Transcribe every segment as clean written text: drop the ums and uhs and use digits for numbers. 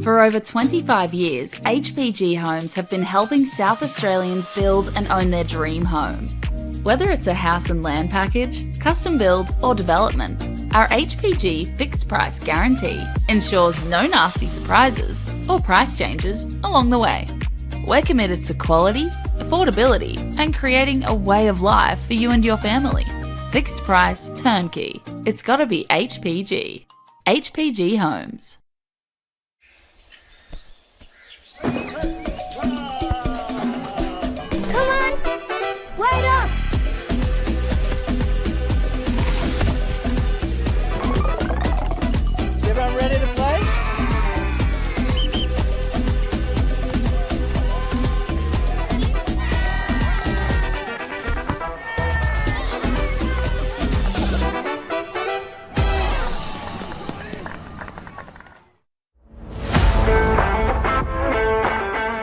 For over 25 years, HPG Homes have been helping South Australians build and own their dream home. Whether it's a house and land package, custom build or development, our HPG fixed price guarantee ensures no nasty surprises or price changes along the way. We're committed to quality, affordability, and creating a way of life for you and your family. Fixed price, turnkey. It's gotta be HPG. HPG Homes. Come on! Wait up! Is everyone ready to play?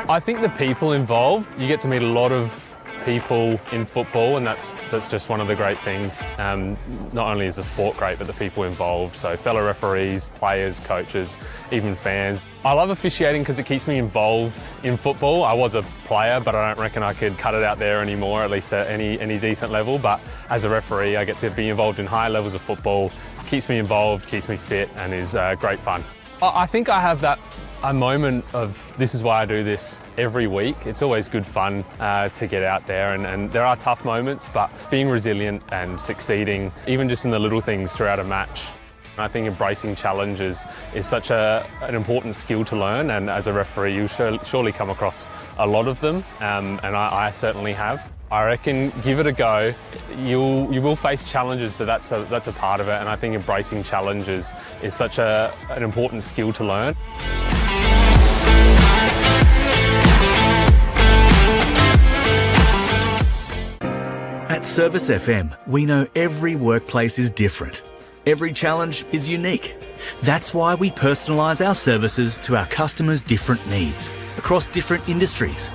I think the people involved, you get to meet a lot of people in football, and that's just one of the great things. Not only is the sport great, but the people involved. So fellow referees, players, coaches, even fans. I love officiating because it keeps me involved in football. I was a player, but I don't reckon I could cut it out there anymore, at least at any decent level. But as a referee, I get to be involved in higher levels of football. Keeps me involved, keeps me fit, and is great fun. I think I have a moment of this is why I do this every week. It's always good fun to get out there, and there are tough moments, but being resilient and succeeding, even just in the little things throughout a match. I think embracing challenges is such an important skill to learn, and as a referee you surely come across a lot of them, and I certainly have. I reckon give it a go. You will face challenges, but that's a part of it, and I think embracing challenges is such an important skill to learn. At Service FM, we know every workplace is different. Every challenge is unique. That's why we personalise our services to our customers' different needs across different industries.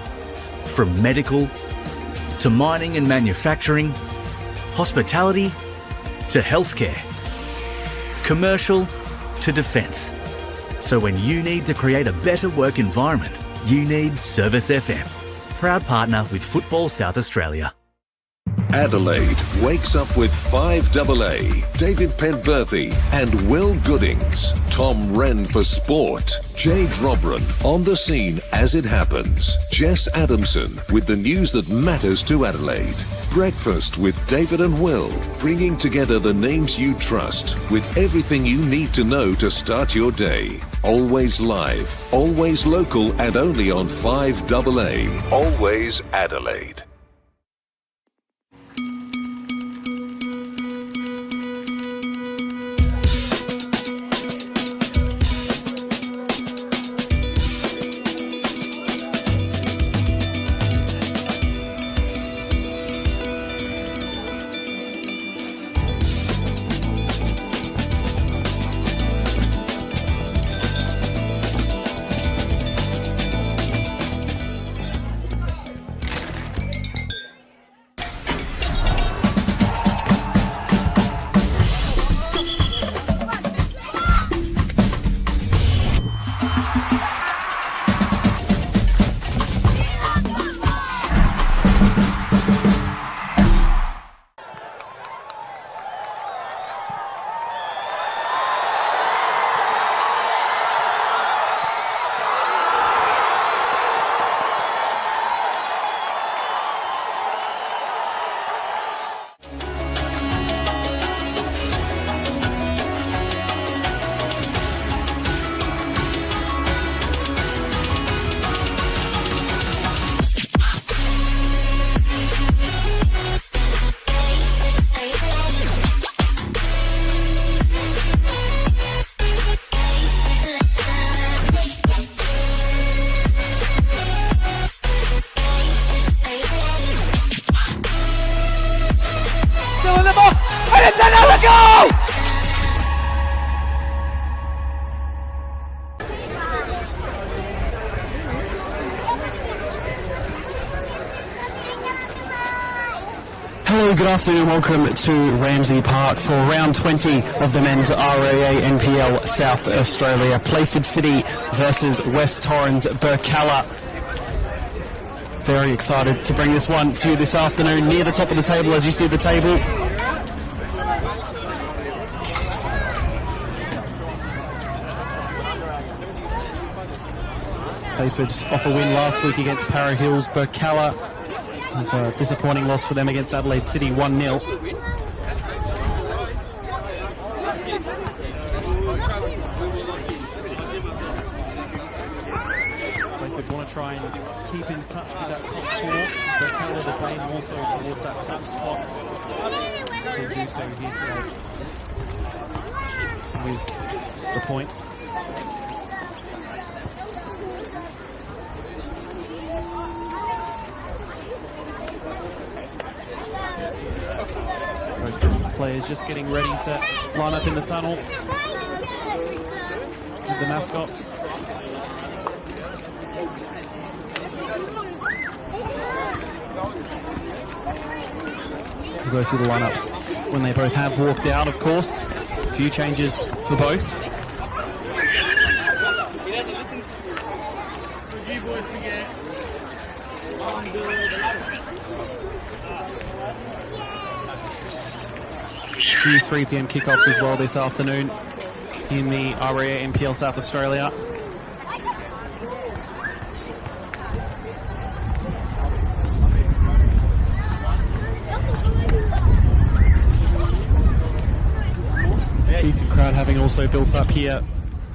From medical to mining and manufacturing, hospitality to healthcare, commercial to defence. So when you need to create a better work environment, you need Service FM. Proud partner with Football South Australia. Adelaide wakes up with 5AA, David Penberthy and Will Goodings, Tom Wren for sport, Jade Robran on the scene as it happens, Jess Adamson with the news that matters to Adelaide, Breakfast with David and Will, bringing together the names you trust with everything you need to know to start your day. Always live, always local, and only on 5AA. Always Adelaide. Hello, good afternoon and welcome to Ramsey Park for round 20 of the men's RAA NPL South Australia. Playford City versus West Torrens Birkalla. Very excited to bring this one to you this afternoon near the top of the table as you see the table. Playford off a win last week against Para Hills. Birkalla with a disappointing loss for them against Adelaide City, 1-0. Playford want to try and keep in touch with that top four. Birkalla the same, also towards that top spot. They'll do so here today with the points. Both sets of players just getting ready to line up in the tunnel with the mascots. We'll go through the lineups when they both have walked out, of course. A few changes for both. A few 3 p.m. kickoffs as well this afternoon in the RA NPL South Australia. Decent crowd having also built up here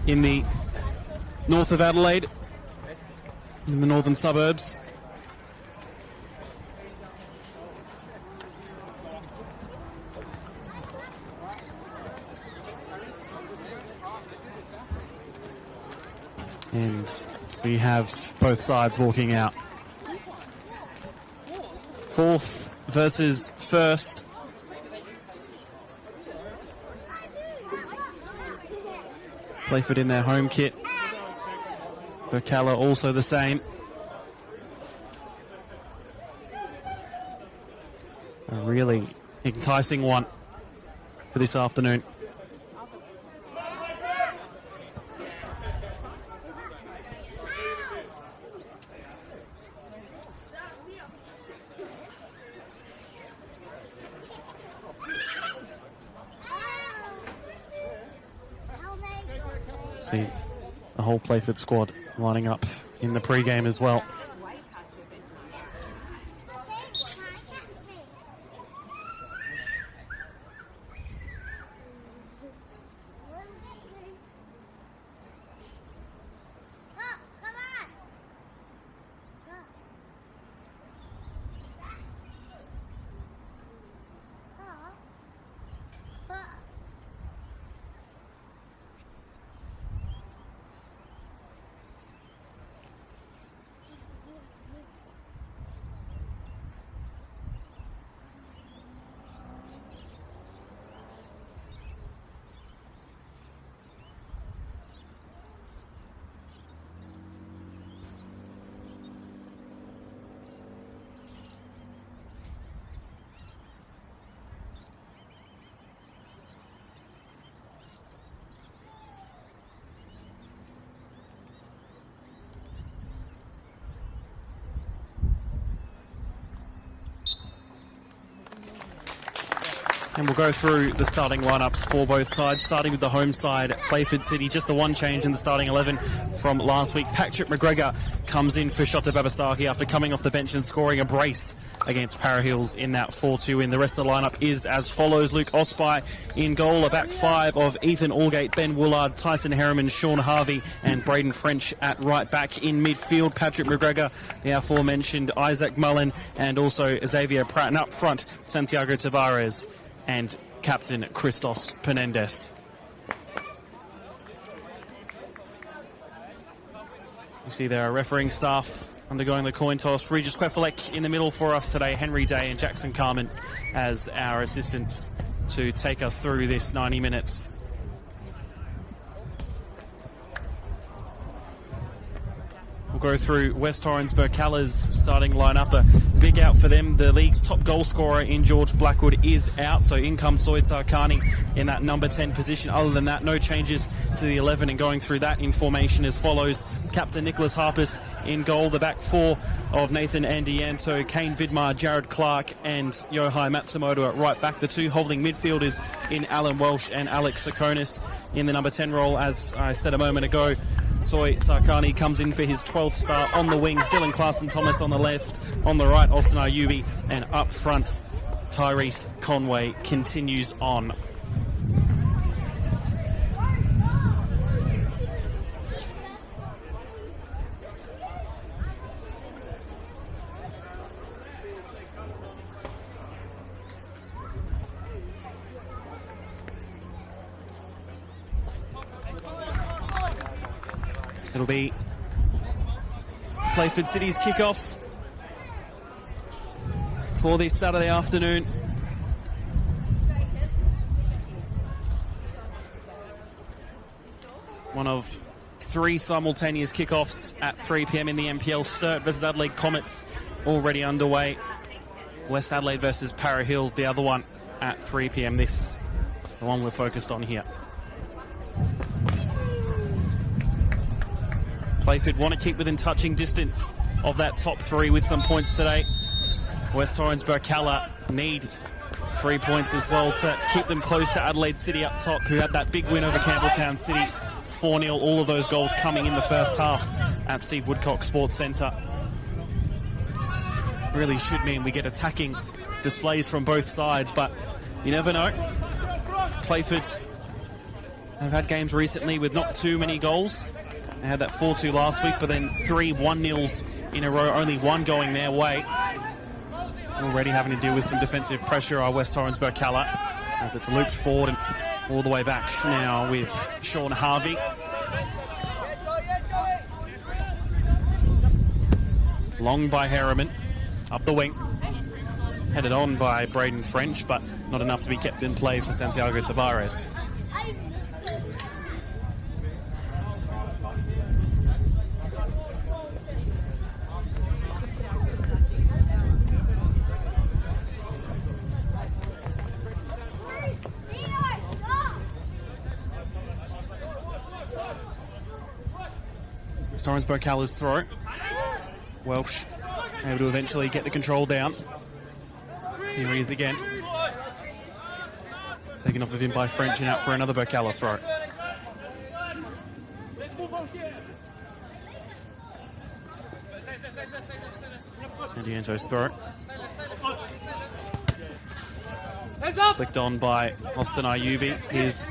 in the north of Adelaide, in the northern suburbs. And we have both sides walking out. Fourth versus first. Playford in their home kit. Birkalla also the same. A really enticing one for this afternoon. See the whole Playford squad lining up in the pre-game as well. And we'll go through the starting lineups for both sides, starting with the home side, Playford City. Just the one change in the starting 11 from last week. Patrick McGregor comes in for Shota Babasaki after coming off the bench and scoring a brace against Para Hills in that 4-2 win. The rest of the lineup is as follows. Luke Osby in goal, a back five of Ethan Allgate, Ben Woolard, Tyson Harriman, Sean Harvey and Braden French at right back. In midfield, Patrick McGregor, the aforementioned Isaac Mullen and also Xavier Pratt. And up front, Santiago Tavares and Captain Christos Penendes. You see there are refereeing staff undergoing the coin toss. Regis Quefalek in the middle for us today, Henry Day and Jackson Carmen as our assistants to take us through this 90 minutes. We'll go through West Torrens Birkalla's starting lineup. A big out for them. The league's top goal scorer in George Blackwood is out, so in comes Soitar Carney in that number 10 position. Other than that, no changes to the 11, and going through that in formation as follows. Captain Nicholas Harpus in goal. The back four of Nathan Andianto, Kane Vidmar, Jared Clark and Yohai Matsumoto at right back. The two holding midfielders in Alan Welsh and Alex Sakonis in the number 10 role. As I said a moment ago, Soy Sarkani comes in for his 12th start on the wings. Dylan Clarkson-Thomas on the left. On the right, Austin Ayubi. And up front, Tyrese Conway continues on. It'll be Playford City's kickoff for this Saturday afternoon. One of 3 simultaneous kickoffs at 3 p.m. in the NPL. Sturt versus Adelaide Comets already underway. West Adelaide versus Para Hills, the other one at 3 p.m. This, the one we're focused on here. Playford want to keep within touching distance of that top 3 with some points today. West Torrens Birkalla need 3 points as well to keep them close to Adelaide City up top, who had that big win over Campbelltown City, 4-0. All of those goals coming in the first half at Steve Woodcock Sports Centre. Really should mean we get attacking displays from both sides, but you never know. Playford have had games recently with not too many goals. They had that 4-2 last week, but then 3 1-0s in a row, only one going their way. Already having to deal with some defensive pressure, our West Torrens Birkalla, as it's looped forward and all the way back now with Sean Harvey. Long by Harriman, up the wing. Headed on by Braden French, but not enough to be kept in play for Santiago Tavares. Torrens Birkalla's throw. Welsh able to eventually get the control down. Here he is again. Taken off of him by French and out for another Birkalla throw. Andianto's throw. Flicked on by Austin Ayubi. His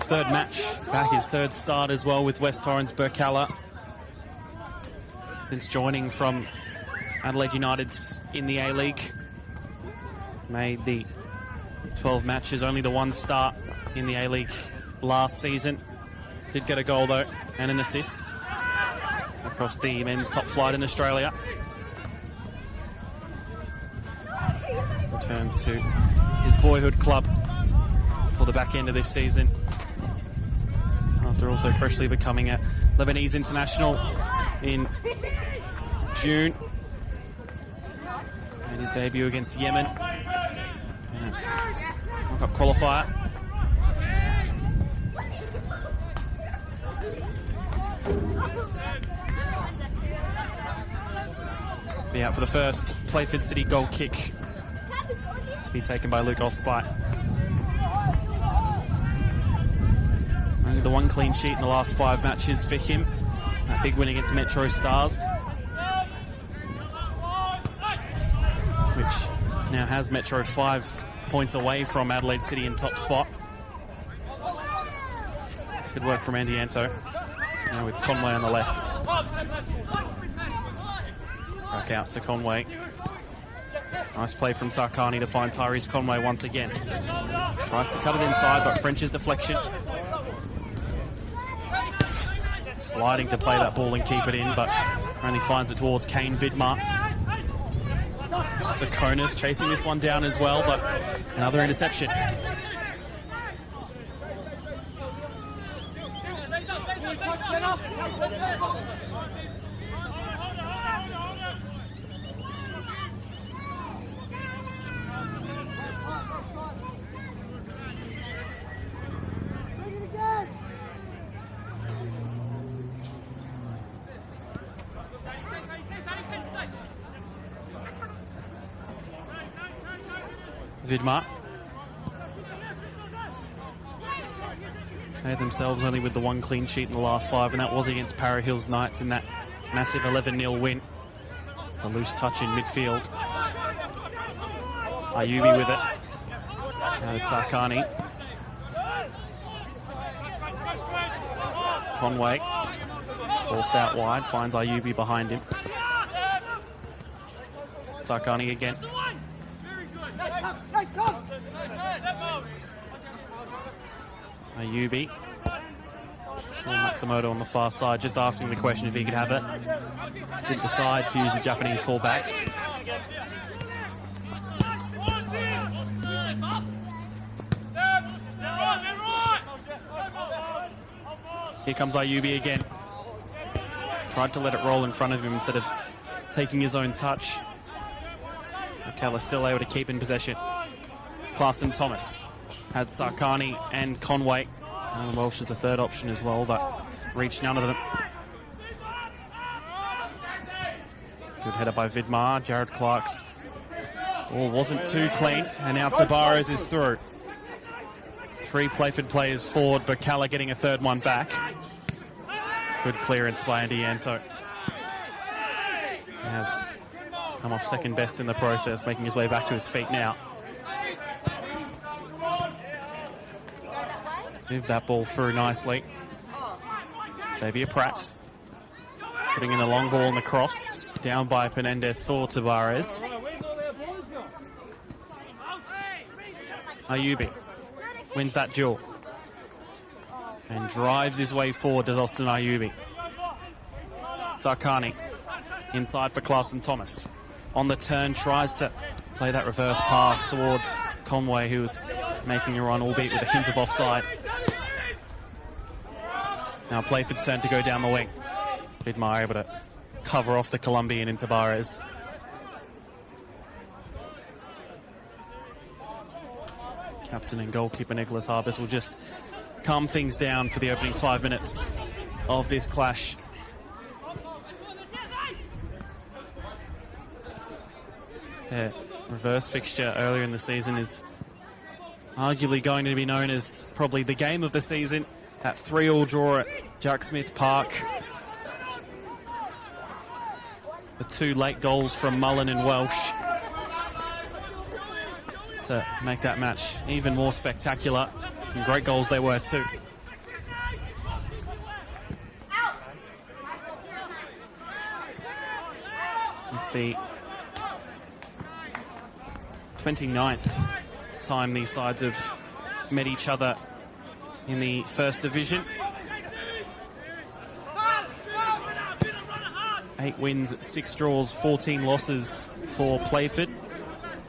third match back, his third start as well with West Torrens Birkalla. Since joining from Adelaide United's in the A-League. Made the 12 matches, only the 1 start in the A-League last season. Did get a goal though, and an assist across the men's top flight in Australia. Returns to his boyhood club for the back end of this season, after also freshly becoming a Lebanese international in June. And his debut against Yemen in a World Cup qualifier. Be out for the first Playford City goal kick to be taken by Luke Ostby. Only the 1 clean sheet in the last 5 matches for him. That big win against Metro Stars, which now has Metro 5 points away from Adelaide City in top spot. Good work from Andianto. Now with Conway on the left. Back out to Conway. Nice play from Sarkani to find Tyrese Conway once again. Tries to cut it inside, but French's deflection. Sliding to play that ball and keep it in, but only finds it towards Kane Vidmar. Sakonis chasing this one down as well, but another interception. Vidmar. They themselves only with the one clean sheet in the last 5, and that was against Para Hills Knights in that massive 11-0 win. The loose touch in midfield. Ayubi with it. Now it's Arkani. Conway forced out wide, finds Ayubi behind him. Arkani again. Ayubi. Saw Matsumoto on the far side, just asking the question if he could have it. Did decide to use the Japanese fullback. Here comes Ayubi again. Tried to let it roll in front of him instead of taking his own touch. Birkalla still able to keep in possession. Clarkson Thomas had Sarkani and Conway. And Welsh is the third option as well, but reached none of them. Good header by Vidmar. Jared Clark's ball wasn't too clean, and now Tabares is through. 3 Playford players forward, Birkalla getting a third one back. Good clearance by Andy Anto. He has come off second best in the process, making his way back to his feet now. Move that ball through nicely. Xavier Pratt putting in a long ball on the cross. Down by Penendez for Tabares. Ayubi wins that duel and drives his way forward, does Austin Ayubi. Sarkani inside for Clarkson Thomas. On the turn, tries to play that reverse pass towards Conway, who was making a run, albeit with a hint of offside. Now Playford's turn to go down the wing. Vidmar able to cover off the Colombian in Tabares. Captain and goalkeeper Nicholas Harvest will just calm things down for the opening 5 minutes of this clash. Their reverse fixture earlier in the season is arguably going to be known as probably the game of the season. That 3-3 draw at Jack Smith Park. The 2 late goals from Mullen and Welsh to make that match even more spectacular. Some great goals they were too. It's the 29th time these sides have met each other in the First Division. 8 wins, 6 draws, 14 losses for Playford.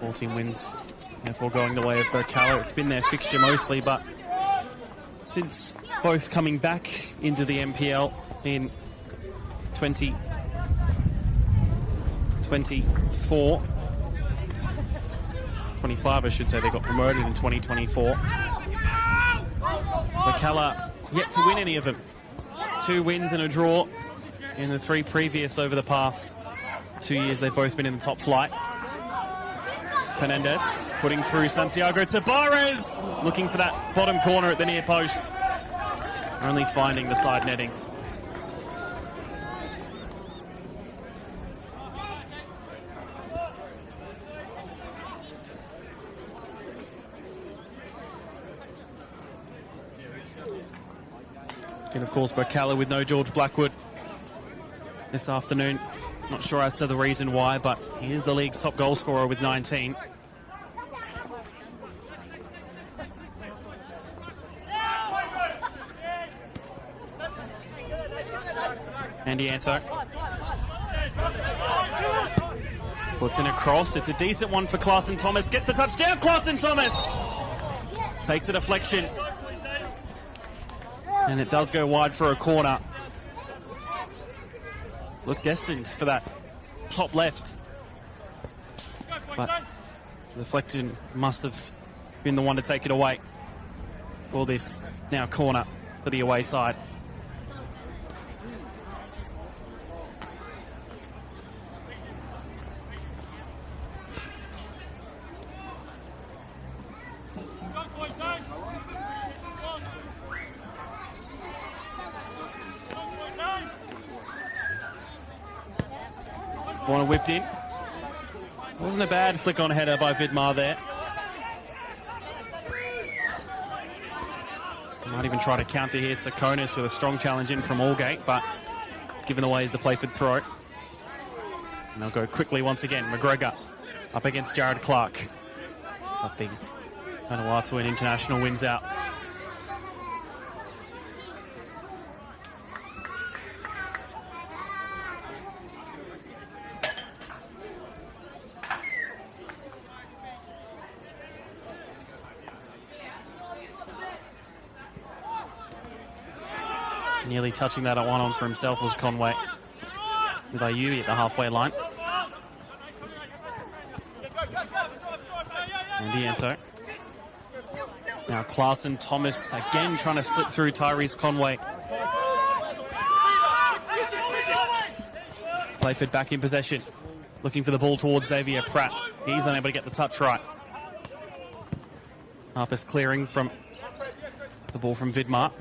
14 wins, therefore going the way of Birkalla. It's been their fixture mostly, but since both coming back into the NPL in 2024, 25 I should say, they got promoted in 2024. Birkalla yet to win any of them. 2 wins and a draw in the 3 previous over the past 2 years. They've both been in the top flight. Penendez putting through Santiago Tabares, looking for that bottom corner at the near post. Only finding the side netting. And of course Birkalla with no George Blackwood this afternoon. Not sure as to the reason why, but he is the league's top goal scorer with 19. Andy Anto puts in a cross. It's a decent one for Clarkson Thomas. Gets the touchdown. Clarkson Thomas takes a deflection. And it does go wide for a corner. Look destined for that top left. But the deflection must have been the one to take it away for this now corner for the away side. Corner whipped in. Wasn't a bad flick on header by Vidmar there. Might even try to counter here. Tsakonis with a strong challenge in from Allgate, but it's given away as the Playford throw. And they'll go quickly once again. McGregor up against Jared Clark. But the Vanuatu international wins out. Nearly touching that at one-on for himself was Conway, with Ayubi at the halfway line. And Dianto. Now Clarkson, Thomas again trying to slip through Tyrese Conway. Playford back in possession, looking for the ball towards Xavier Pratt. He's unable to get the touch right. Harper's clearing from the ball from Vidmar.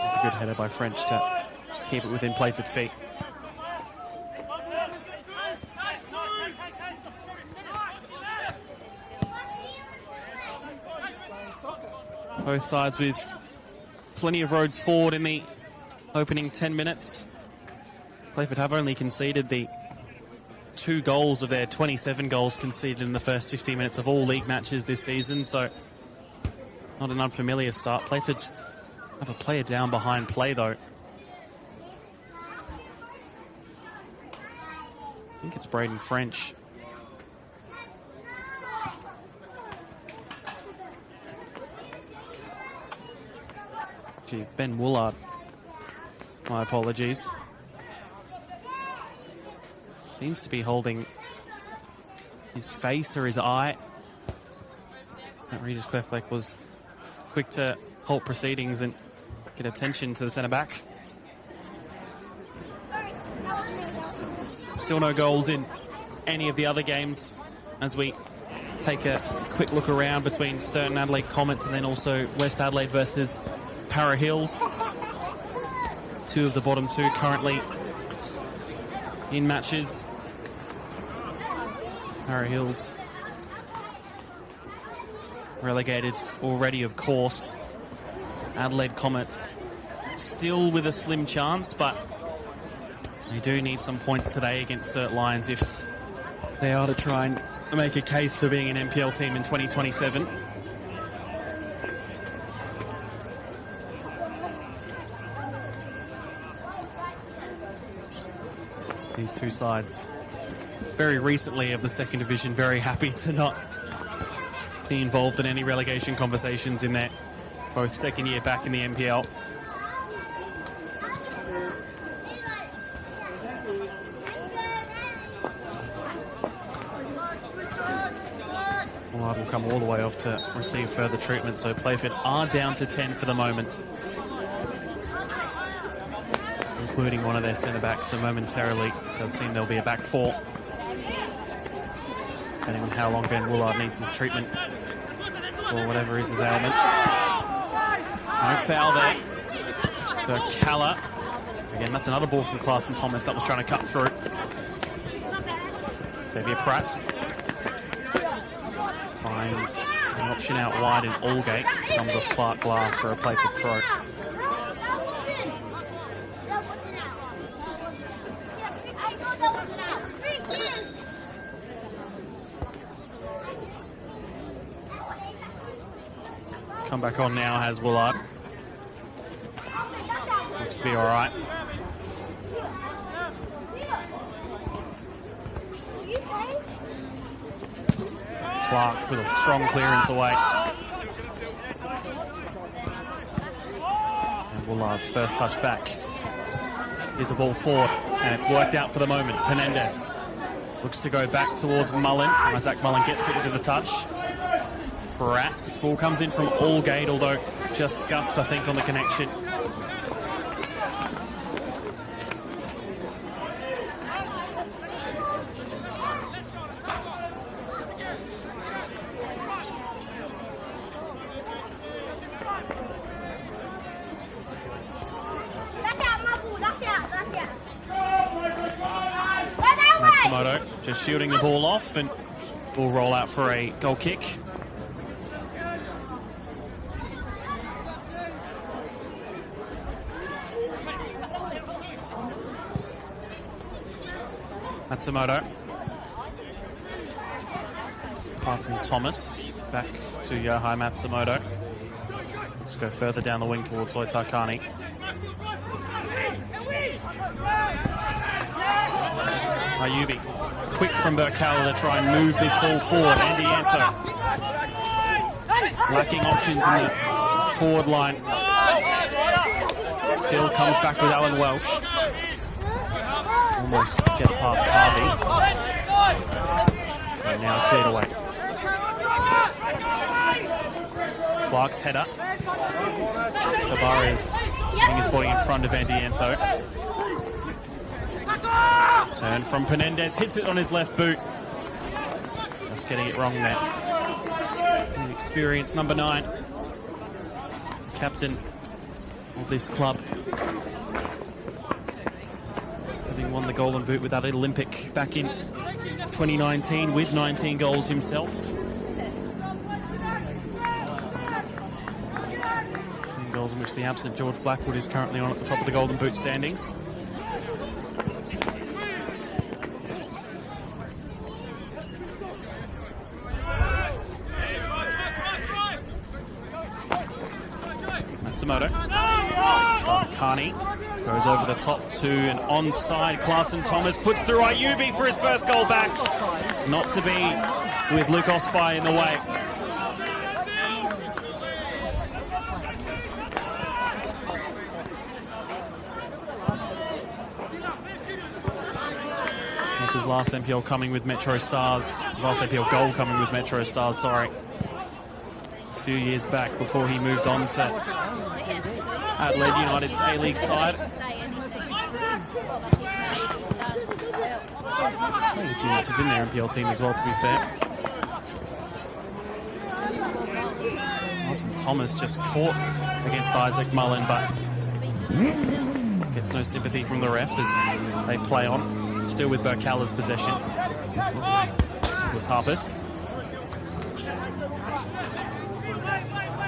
It's a good header by French to keep it within Playford feet. Both sides with plenty of roads forward in the opening 10 minutes. Playford have only conceded the 2 goals of their 27 goals conceded in the first 15 minutes of all league matches this season, so not an unfamiliar start. Playford have a player down behind play, though. I think it's Braden French. Gee, Ben Woolard. My apologies. Seems to be holding his face or his eye. Regis Quefleck was quick to halt proceedings and get attention to the centre-back. Still no goals in any of the other games as we take a quick look around between Sturton Adelaide Comets and then also West Adelaide versus Para Hills. 2 of the bottom 2 currently in matches. Para Hills relegated already, of course. Adelaide Comets still with a slim chance, but they do need some points today against Sturt Lions if they are to try and make a case for being an NPL team in 2027. These 2 sides very recently of the second division, very happy to not be involved in any relegation conversations in their both second year back in the NPL. Well, will come all the way off to receive further treatment, so Playford are down to 10 for the moment, including one of their centre-backs, so momentarily it does seem there'll be a back 4, depending on how long Ben Woolard needs this treatment or whatever is his ailment. No foul there. Birkalla. Again, that's another ball from Clarkson Thomas that was trying to cut through. Xavier Pratt finds an option out wide in Allgate. Comes off Clark Glass for a Playford throw. Come back on now has Woolard. Looks to be all right. Clark with a strong clearance away. And Woolard's first touch back. Here's the ball forward, and it's worked out for the moment. Penendez looks to go back towards Mullen. Isaac Mullen gets it with a touch. Pratt. Ball comes in from Allgate, although just scuffed, I think, on the connection. Matsumoto just shielding the ball off, and will roll out for a goal kick. Matsumoto. Passing Thomas back to Yohai Matsumoto. Let's go further down the wing towards Loitakani. Ayubi, quick from Birkalla to try and move this ball forward. Andy Anto lacking options in the forward line. Still comes back with Alan Welsh. Almost gets past Harvey. And now cleared away. Clark's header. Tavares putting his body in front of Andy Anto. Turn from Penendez, hits it on his left boot. Just getting it wrong there. The experienced number 9. Captain of this club. Having won the Golden Boot with that Olympic back in 2019 with 19 goals himself. 10 goals in which the absent George Blackwood is currently on at the top of the Golden Boot standings. Matsumoto. Carney goes over the top to an onside. Clarson Thomas puts through Ayubi for his first goal back. Not to be with Luke Osby in the way. This is last NPL coming with Metro Stars. His last NPL goal coming with Metro Stars, sorry. A few years back before he moved on to Adelaide United's A-League side. I think a few matches in their NPL team as well, to be fair. Awesome. Thomas just caught against Isaac Mullen, but gets no sympathy from the ref as they play on. Still with Birkalla's possession. Nicholas Harpus.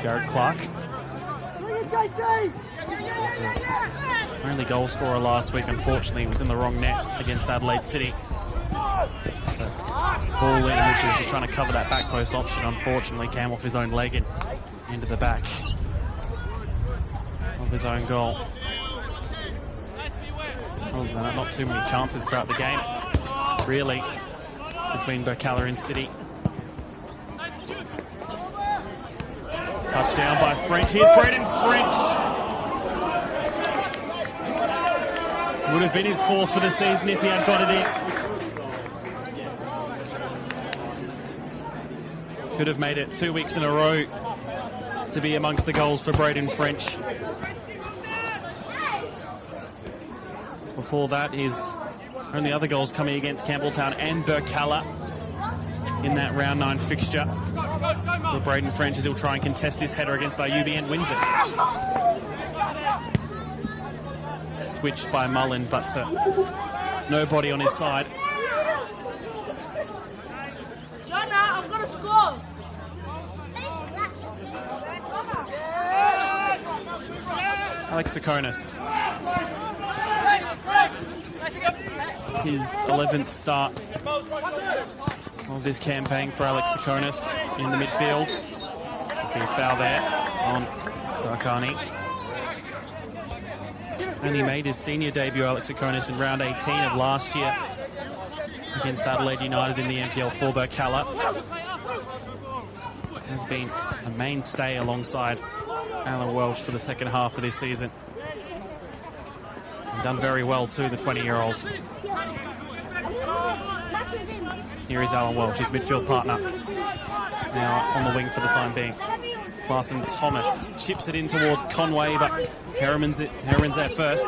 Garrett Clark. Only goal scorer last week, unfortunately, was in the wrong net against Adelaide City. The ball in which he was just trying to cover that back post option, unfortunately came off his own leg and into the back of his own goal. Other than that, not too many chances throughout the game, really, between Birkalla and City. Touchdown by French. Here's Braden French. Would have been his 4th for the season if he had got it in. Could have made it 2 weeks in a row to be amongst the goals for Braden French. Before that, his only other goals coming against Campbelltown and Birkalla in that round 9 fixture. For Braden French as he'll try and contest this header against Ayubi and wins it. Switched by Mullen, but nobody on his side. Jonah, I've got to score. Alex Sakonis. His 11th start of this campaign for Alex Sakonis in the midfield. You see a foul there on Tarkani. And he made his senior debut, Alex Sakonis, in round 18 of last year against Adelaide United in the NPL for Birkalla. Has been a mainstay alongside Alan Welsh for the second half of this season. And done very well too, the 20-year-olds. Here is Alan Welsh, his midfield partner. Now on the wing for the time being. Clarson Thomas chips it in towards Conway, but Harriman's there first.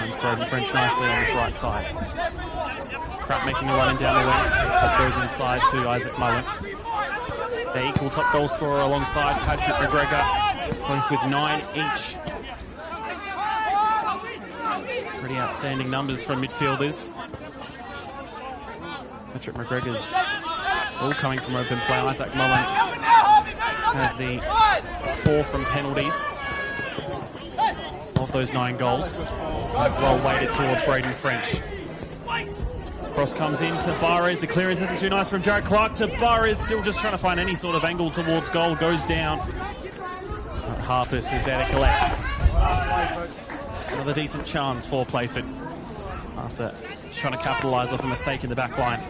He's Braden French nicely on this right side. Pratt making a run in down the wing. So goes inside to Isaac Mullen. They equal top goal scorer alongside Patrick McGregor, both with 9 each. Pretty outstanding numbers from midfielders. Patrick McGregor's all coming from open play. Isaac Mullen has the 4 from penalties of those 9 goals. That's well weighted towards Braden French. Cross comes in to Barres. The clearance isn't too nice from Jared Clark to Barres. Still just trying to find any sort of angle towards goal. Goes down. But Harpus is there to collect. Another decent chance for Playford after trying to capitalise off a mistake in the back line.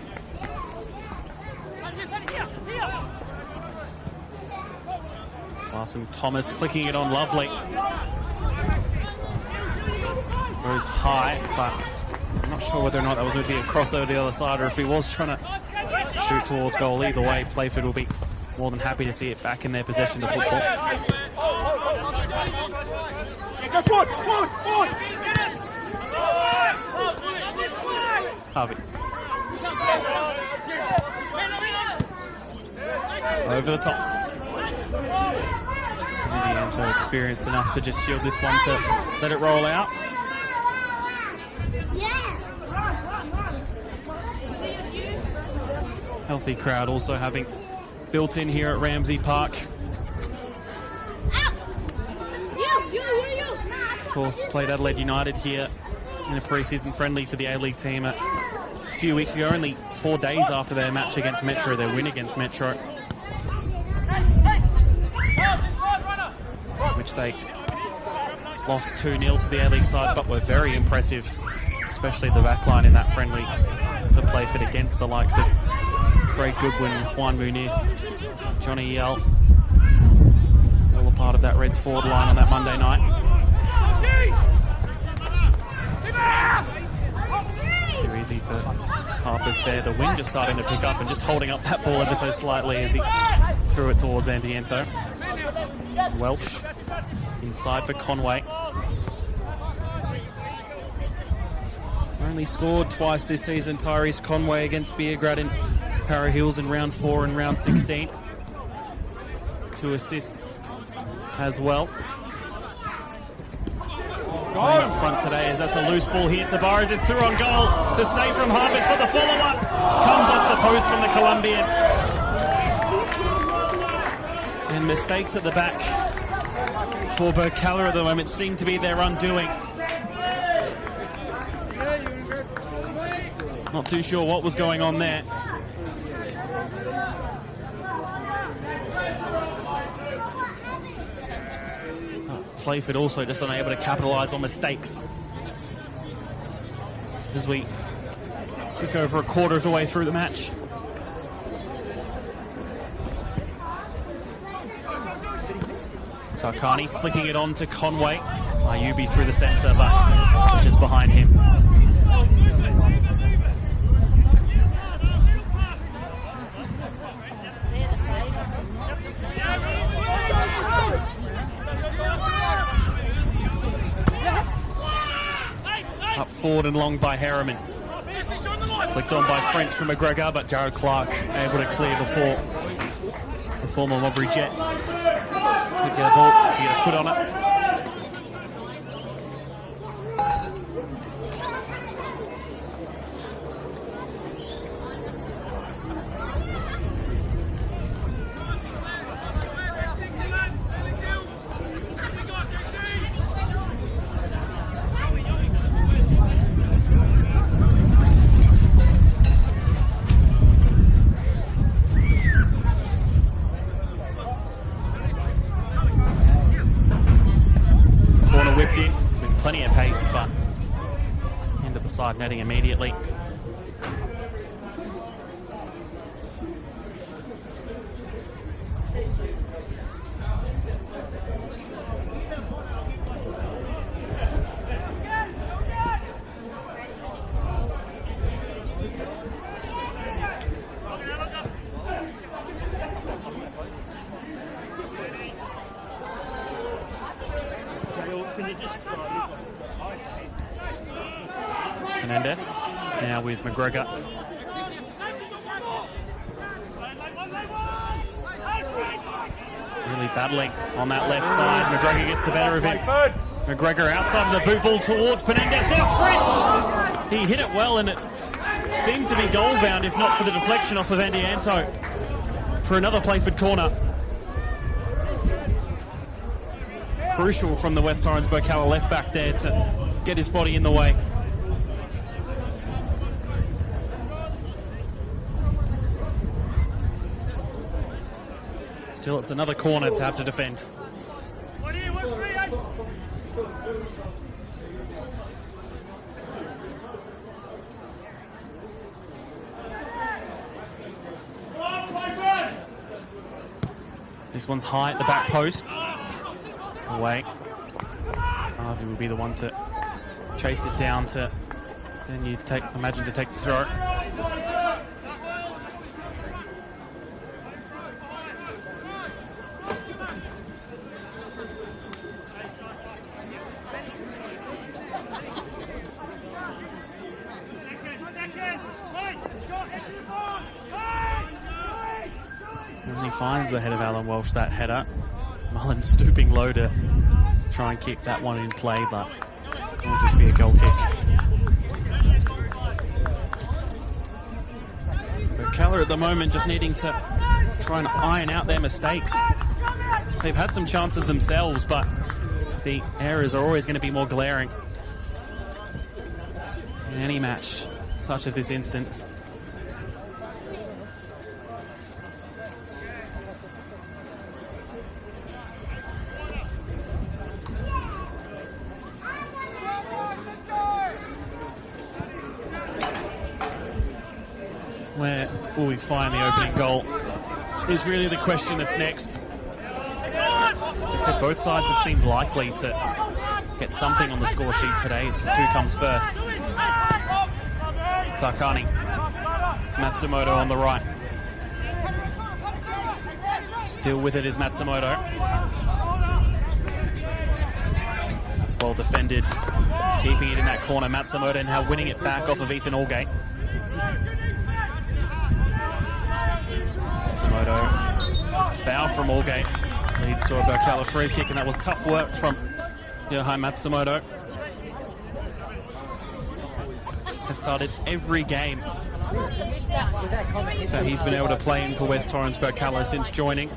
Larson Thomas flicking it on lovely. Goes high, but I'm not sure whether or not that was going to be a crossover to the other side or if he was trying to shoot towards goal. Either way, Playford will be more than happy to see it back in their possession of football. Harvey. Over the top. Indiana experienced enough to just shield this one to let it roll out. Healthy crowd also having built in here at Ramsey Park. Of course, played Adelaide United here in a pre-season friendly for the A-League team a few weeks ago, only 4 days after their match against Metro, their win against Metro, which they lost 2-0 to the A-League side, but were very impressive, especially the back line in that friendly for Playford against the likes of Craig Goodwin, Juan Muniz, Johnny Yell, all a part of that Reds forward line on that Monday night. Too easy for Harpus there. The wind just starting to pick up and just holding up that ball ever so slightly as he threw it towards Antiento. Welsh inside for Conway. Only scored twice this season, Tyrese Conway against Beergrad in Para Hills in round 4 and round 16. 2 assists as well. Playing up front today as that's a loose ball here. Tabarez is through on goal to save from Harpus, but the follow-up comes off the post from the Colombian. And mistakes at the back for Birkalla at the moment seem to be their undoing. Not too sure what was going on there. Playford also just unable to capitalise on mistakes as we tick over a quarter of the way through the match. Tarkani flicking it on to Conway. Ayubi through the centre, but it's just behind him. Up forward and long by Harriman. Flicked on by French from McGregor, but Jared Clark able to clear before the former Mowbray Jet could get a ball, get a foot on it. Side netting immediately. Fernandez now with McGregor. Really battling on that left side. McGregor gets the better of him. McGregor outside of the boot ball towards Penendez. Now French! He hit it well and it seemed to be goal bound, if not for the deflection off of Andy Anto for another Playford corner. Crucial from the West Torrens Birkalla left back there to get his body in the way. Still, it's another corner to have to defend. This one's high at the back post. Away. Harvey will be the one to chase it down to, then you imagine to take the throw. And he finds the head of Alan Walsh, that header. Mullen stooping low to try and kick that one in play, but it will just be a goal kick. Birkalla at the moment just needing to try and iron out their mistakes. They've had some chances themselves, but the errors are always going to be more glaring in any match, such as this instance. Where will we find the opening goal is really the question that's next. Like I said, both sides have seemed likely to get something on the score sheet today. It's just who comes first. Takani, Matsumoto on the right. Still with it is Matsumoto. That's well defended, keeping it in that corner. Matsumoto and now winning it back off of Ethan Allgate. Matsumoto, foul from Allgate, leads to a Birkalla free kick, and that was tough work from Yohai Matsumoto. Has started every game that he's been able to play in for West Torrens Birkalla since joining.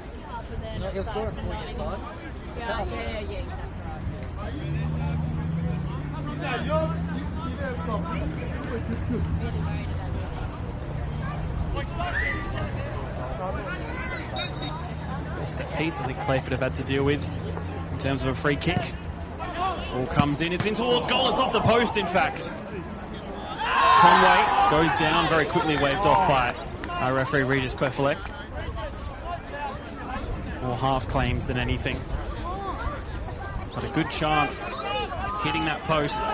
Set piece I think Playford have had to deal with in terms of a free kick. Ball comes in, it's in towards goal, it's off the post in fact. Conway goes down, very quickly waved off by our referee Regis Quefalek. More half claims than anything. But a good chance hitting that post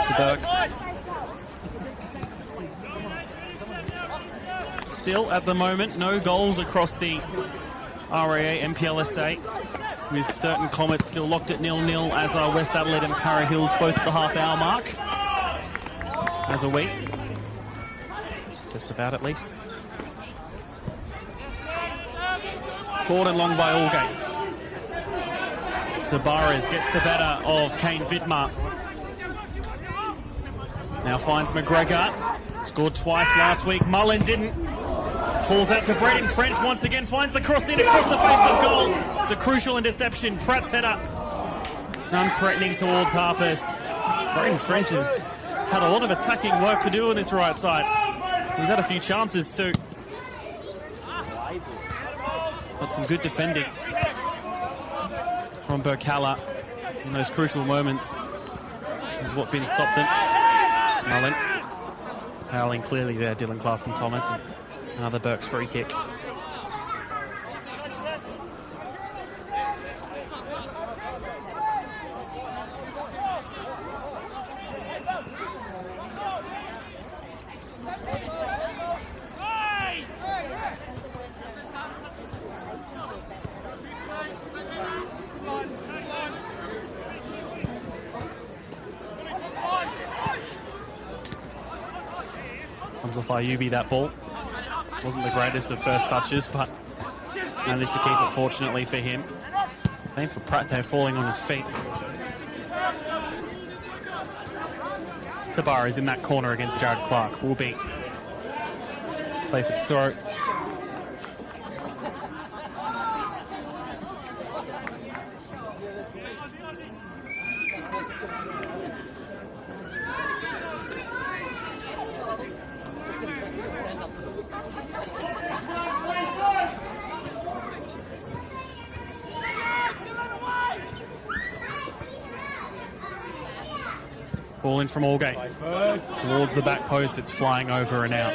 for Burks. Still, at the moment, no goals across the RAA NPLSA, with Sturton Comets still locked at 0-0, as are West Adelaide and Para Hills, both at the half-hour mark. As are we. Just about, at least. Forward and long by Allgate. Tabares gets the better of Kane Vidmar. Now finds McGregor. Scored twice last week. Mullen didn't. Falls out to Braden French once again, finds the cross in across the face of goal. It's a crucial interception. Pratt's header, non-threatening towards Harpers. Braden French has had a lot of attacking work to do on this right side. He's had a few chances too. But some good defending from Birkalla in those crucial moments is what been stopped them. Mullen howling clearly there, Dylan Clarkson-Thomas. Another Burks free kick. Comes off Ayubi, that ball. Wasn't the greatest of first touches, but Managed to keep it, fortunately for him. Same for Pratt there, falling on his feet. Tabar is in that corner against Jared Clark. Will be Playford's throw. Ball in from Allgate towards the back post. It's flying over and out.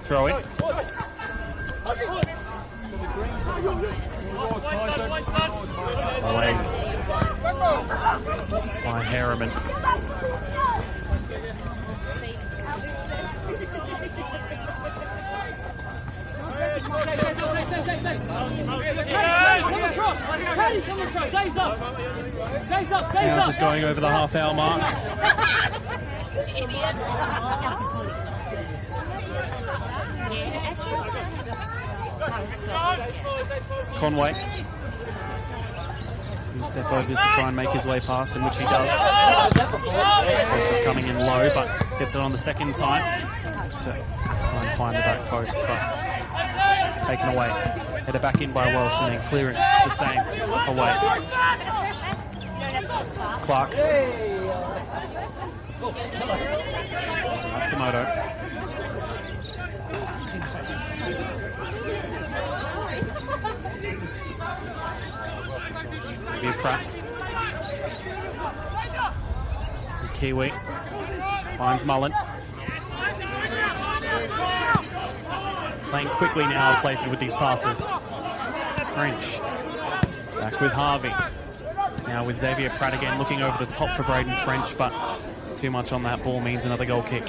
Throw it. Away by Harriman. Now just going over the half-hour mark. Conway. Few step overs to try and make his way past him, which he does. Post was coming in low, but gets it on the second time. Just to try and find the back post, but it's taken away. Headed back in by Welsh, and then clearance the same away. Clark. Matsumoto. Pratt. The Kiwi finds Mullen. Playing quickly now, Playford with these passes. French back with Harvey. Now with Xavier Pratt again, looking over the top for Braden French, but too much on that ball means another goal kick.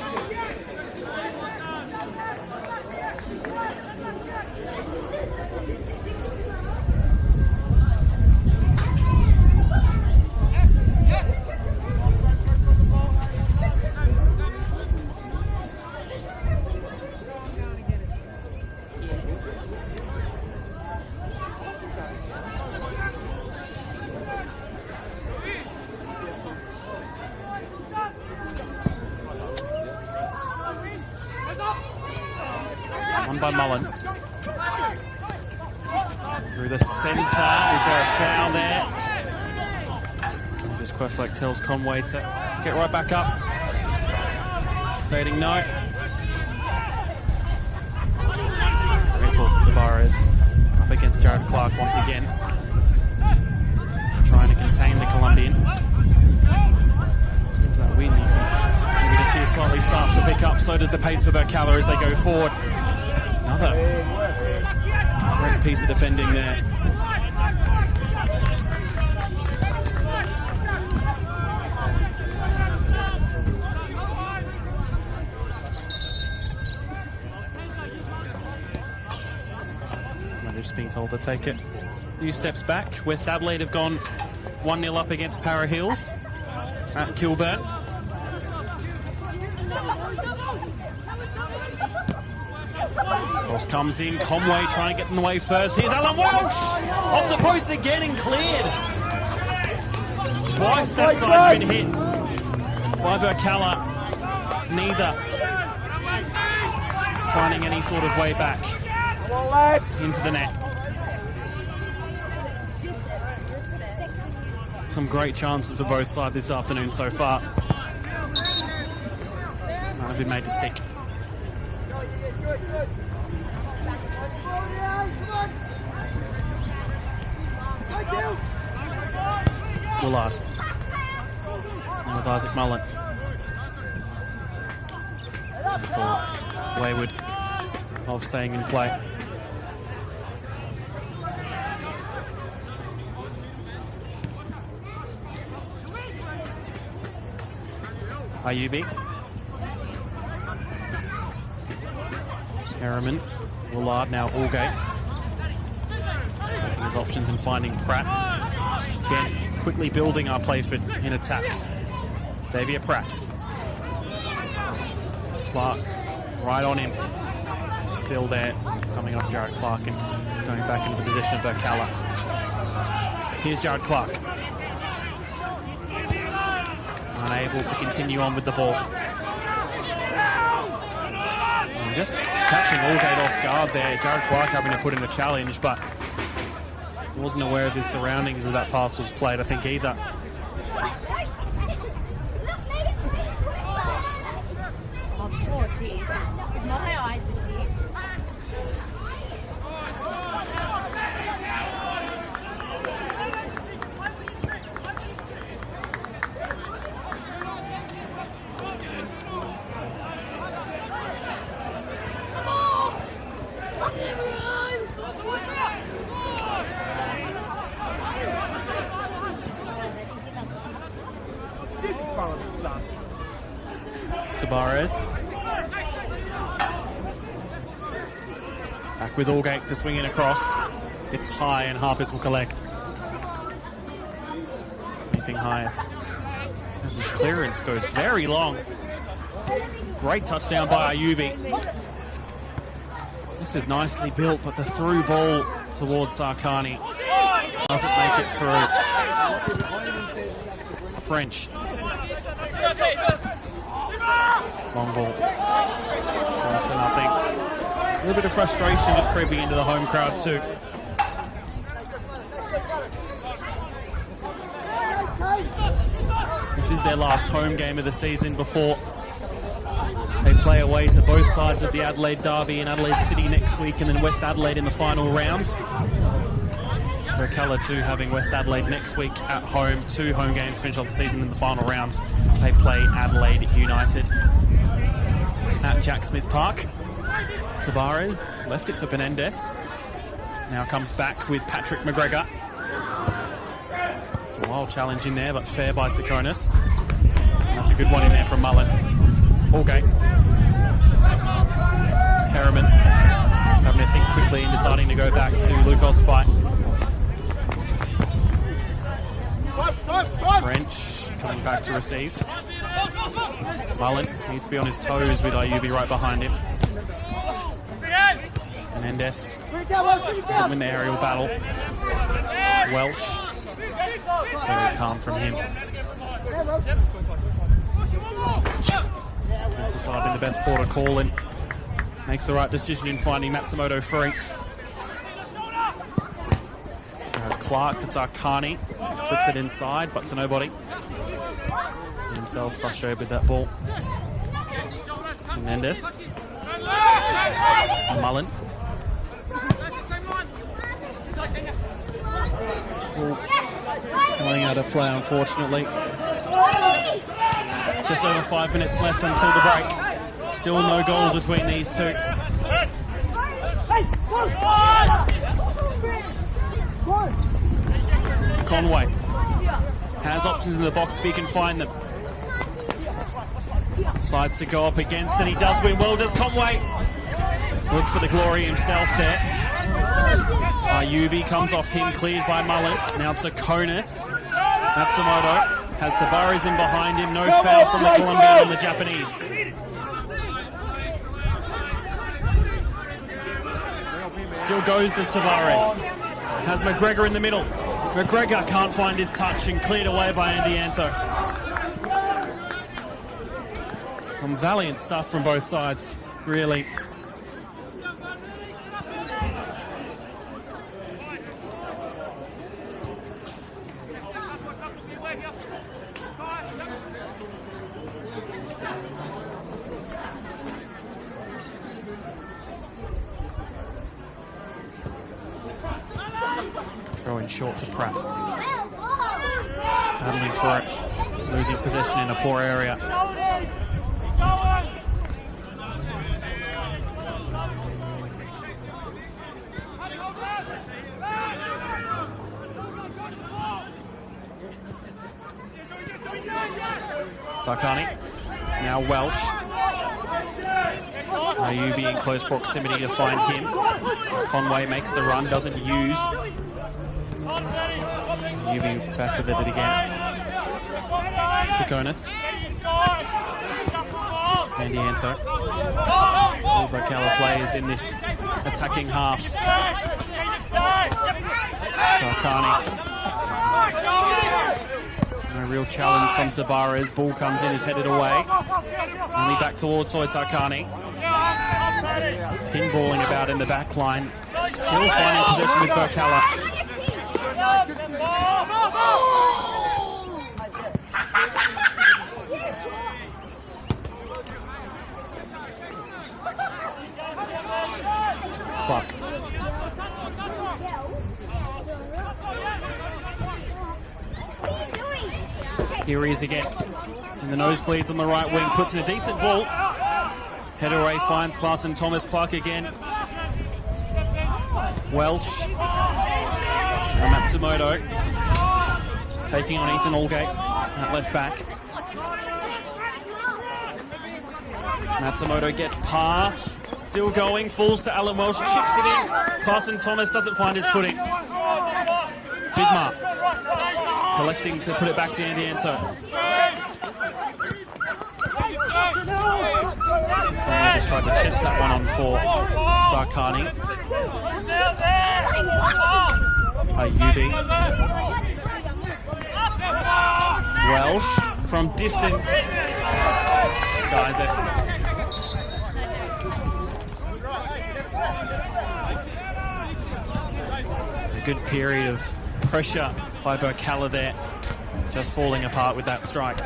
By Mullen. Through the centre. Is there a foul there? Just Quefleck tells Conway to get right back up. Stating no. Great ball for Tavares. Up against Jared Clark once again. Trying to contain the Colombian. Does that win? You can maybe just see it slightly starts to pick up. So does the pace for Birkalla as they go forward. Another great piece of defending there. They're just being told to take it a few steps back. West Adelaide have gone 1-0 up against Para Hills at Kilburn. Cross comes in, Conway trying to get in the way first. Here's Alan Walsh! Off the post again and cleared. Twice that side's been hit by Birkalla. Neither finding any sort of way back into the net. Some great chances for both sides this afternoon so far. None have been made to stick. Willard. Now with Isaac Mullen. Wayward of staying in play. Ayubi. Harriman. Willard, now Allgate. Assessing his options and finding Pratt. Again, quickly building our Playford in attack. Xavier Pratt. Clark, right on him. Still there, coming off Jared Clark and going back into the position of Birkalla. Here's Jared Clark. Unable to continue on with the ball. And just catching Allgate off guard there. Jared Clark having to put in a challenge, but wasn't aware of his surroundings as that pass was played, I think, either. Tabarez. Back with Allgate to swing in across. It's high and Harpers will collect. Anything highest. As his clearance goes very long. Great touchdown by Ayubi. This is nicely built, but the through ball towards Sarkani doesn't make it through. French. Long ball. Close to nothing. A little bit of frustration just creeping into the home crowd too. This is their last home game of the season before they play away to both sides of the Adelaide Derby in Adelaide City next week and then West Adelaide in the final round. Birkalla too having West Adelaide next week at home. 2 home games finish off the season in the final round. They play Adelaide United at Jack Smith Park. Tabarez left it for Benendez. Now comes back with Patrick McGregor. It's a wild challenge in there, but fair by Takonis. That's a good one in there from Mullen. Allgate. Harriman having to think quickly and deciding to go back to Luke Osby. French coming back to receive. Mullen needs to be on his toes with Ayubi right behind him. Mendes doesn't win the aerial battle. Welsh. Very calm from him. Keeps deciding the best port of call and makes the right decision in finding Matsumoto free. Clark to Tarkani. Flicks it inside, but to nobody. He himself frustrated with that ball. Mendes. Mullen. Ball coming out of play, unfortunately. Just over 5 minutes left until the break. Still no goals between these two. Conway has options in the box if he can find them. Decides to go up against and he does win well, does Conway. Look for the glory himself there. Ayubi comes off him, cleared by Mullen. Now it's Takonis. Matsumoto has Tabarez in behind him. No foul from the Colombian on the Japanese. Still goes to Tabarez. Has McGregor in the middle. McGregor can't find his touch and cleared away by Andy Anto. Some valiant stuff from both sides, really. Throwing short to Pratt. Battling for it. Losing possession in a poor area. Tarkani. Now Welsh. Ayubi in close proximity to find him. Conway makes the run, doesn't use. Ayubi back with it again. Takonis. Andy Anto. All Birkalla players in this attacking half. Tarkani. No real challenge from Tabares. Ball comes in, is headed away. Only back towards Tarkani. Pinballing about in the back line. Still finding possession with Birkalla. Clark. Here he is again. In the nosebleeds on the right wing. Puts in a decent ball. Header away finds Clarkson Thomas. Clark again. Welsh. Matsumoto. Taking on Ethan Allgate at left back. Matsumoto gets past. Still going. Falls to Alan Welsh. Chips it in. Clarkson Thomas doesn't find his footing. Vidmar. Collecting to put it back to Andy Anto. Conway just tried to chest that one on for Tarkani. Ayubi. Welsh from distance. Skies it. A good period of pressure by Birkalla there. Just falling apart with that strike.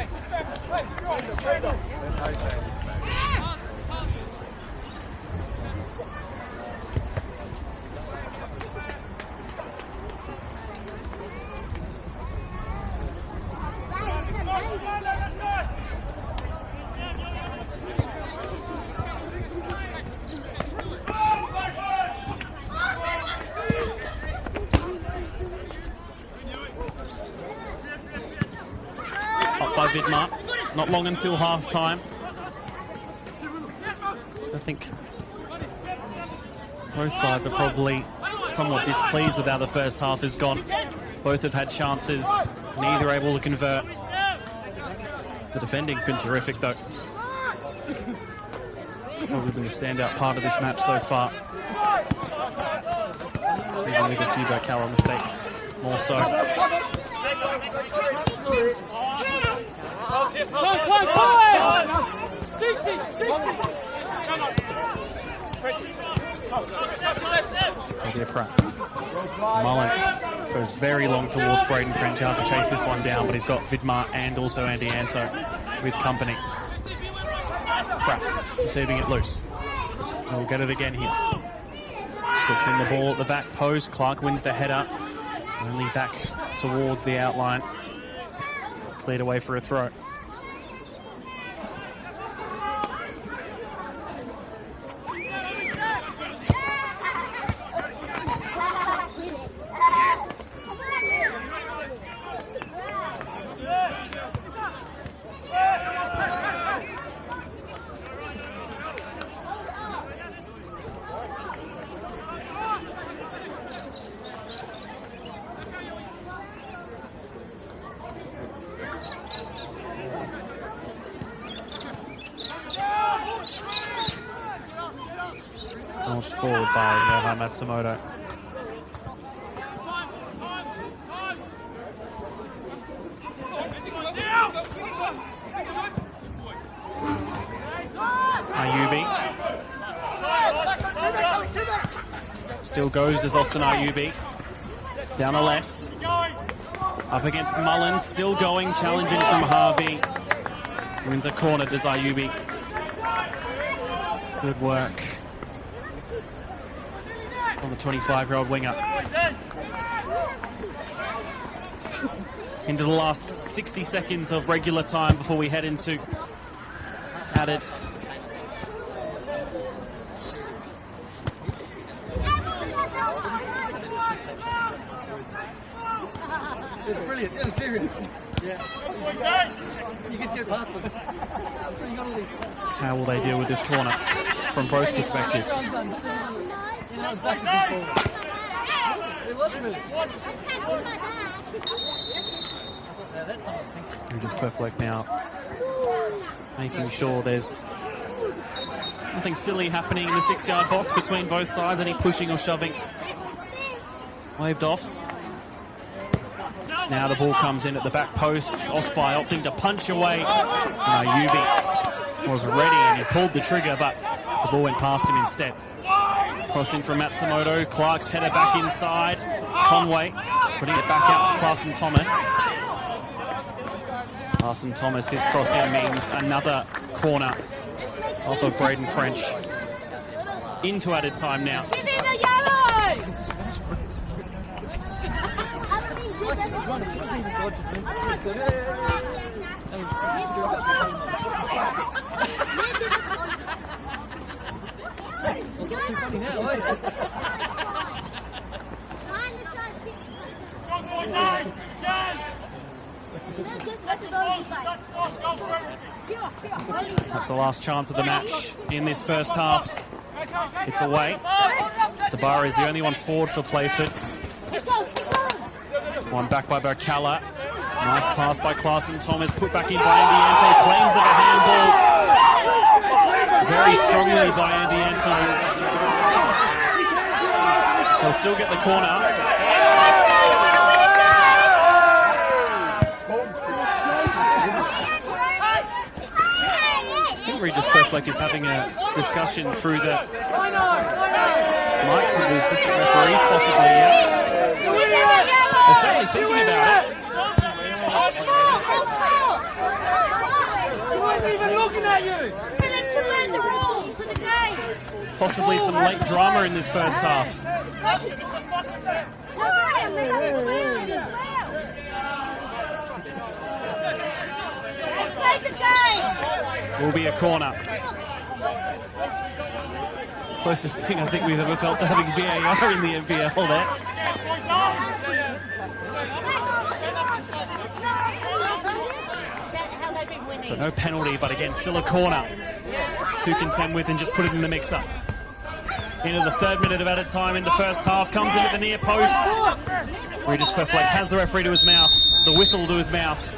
By Vidmar. Not long until half time. I think both sides are probably somewhat displeased with how the first half has gone. Both have had chances, neither able to convert. The defending's been terrific though. Probably been the standout part of this match so far. Even with a few Birkalla mistakes, more so. Mullen goes very long towards Braden French to chase this one down, but he's got Vidmar and also Andy Anto with company. Pratt receiving it loose. We'll get it again here. Puts in the ball at the back post. Clark wins the header. Only back towards the outline. Cleared away for a throw. Launched forward by Johan Matsumoto. Ayubi. Still goes as Austin Ayubi. Down the left. Up against Mullins. Still going. Challenging from Harvey. Wins a corner, does Ayubi. Good work on the 25-year-old winger. into the last 60 seconds of regular time before we head into added. It's brilliant. Yeah, serious. Yeah. You can get past them. How will they deal with this corner from both perspectives? Regis Queffleck now making sure there's nothing silly happening in the 6-yard box between both sides, any pushing or shoving. Waved off. Now the ball comes in at the back post. Osby opting to punch away. Ayubi was ready and he pulled the trigger, but the ball went past him instead. Crossing from Matsumoto. Clark's header back inside. Conway putting it back out to Clarkson Thomas. Clarkson Thomas, his cross in means another corner off of Braden French. Into added time now. That's the last chance of the match in this first half. It's away. Tabara is the only one forward for Playford. One back by Birkalla. Nice pass by Clarkson Thomas, put back in by Andy Anto. Claims of a handball. Very strongly by Andy Anto. He'll still get the corner. I think Regis Queffleck is having a discussion through the mics with the assistant referees, possibly, yeah. They're certainly thinking about it. Possibly some late drama in this first half. Will be a corner. Closest thing I think we've ever felt to having VAR in the NPL there. So no penalty, but again, still a corner to contend with and just put it in the mix-up. Into the 3rd minute of added time in the first half, comes in at the near post. Regis Queffleck has the referee to his mouth, the whistle to his mouth,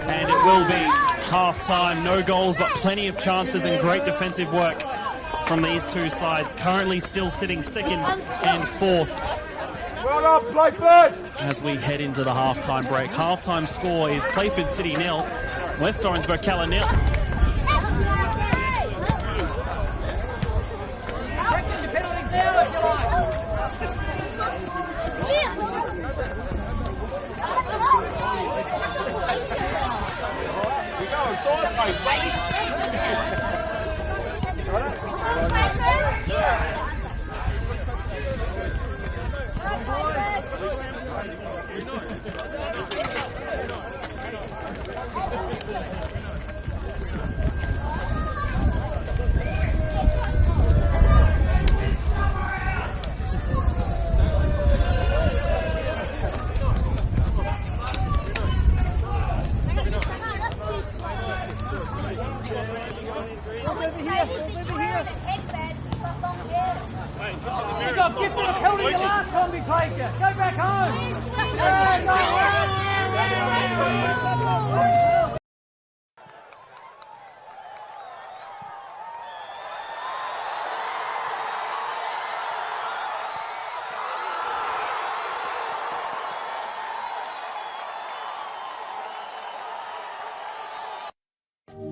and it will be half-time. No goals, but plenty of chances and great defensive work from these two sides. Currently still sitting 2nd and 4th. Well done, Playford! As we head into the half-time break. Half-time score is Playford City 0, West Orange Birkalla 0. You got gifted a penalty the last time we played you. Go back home.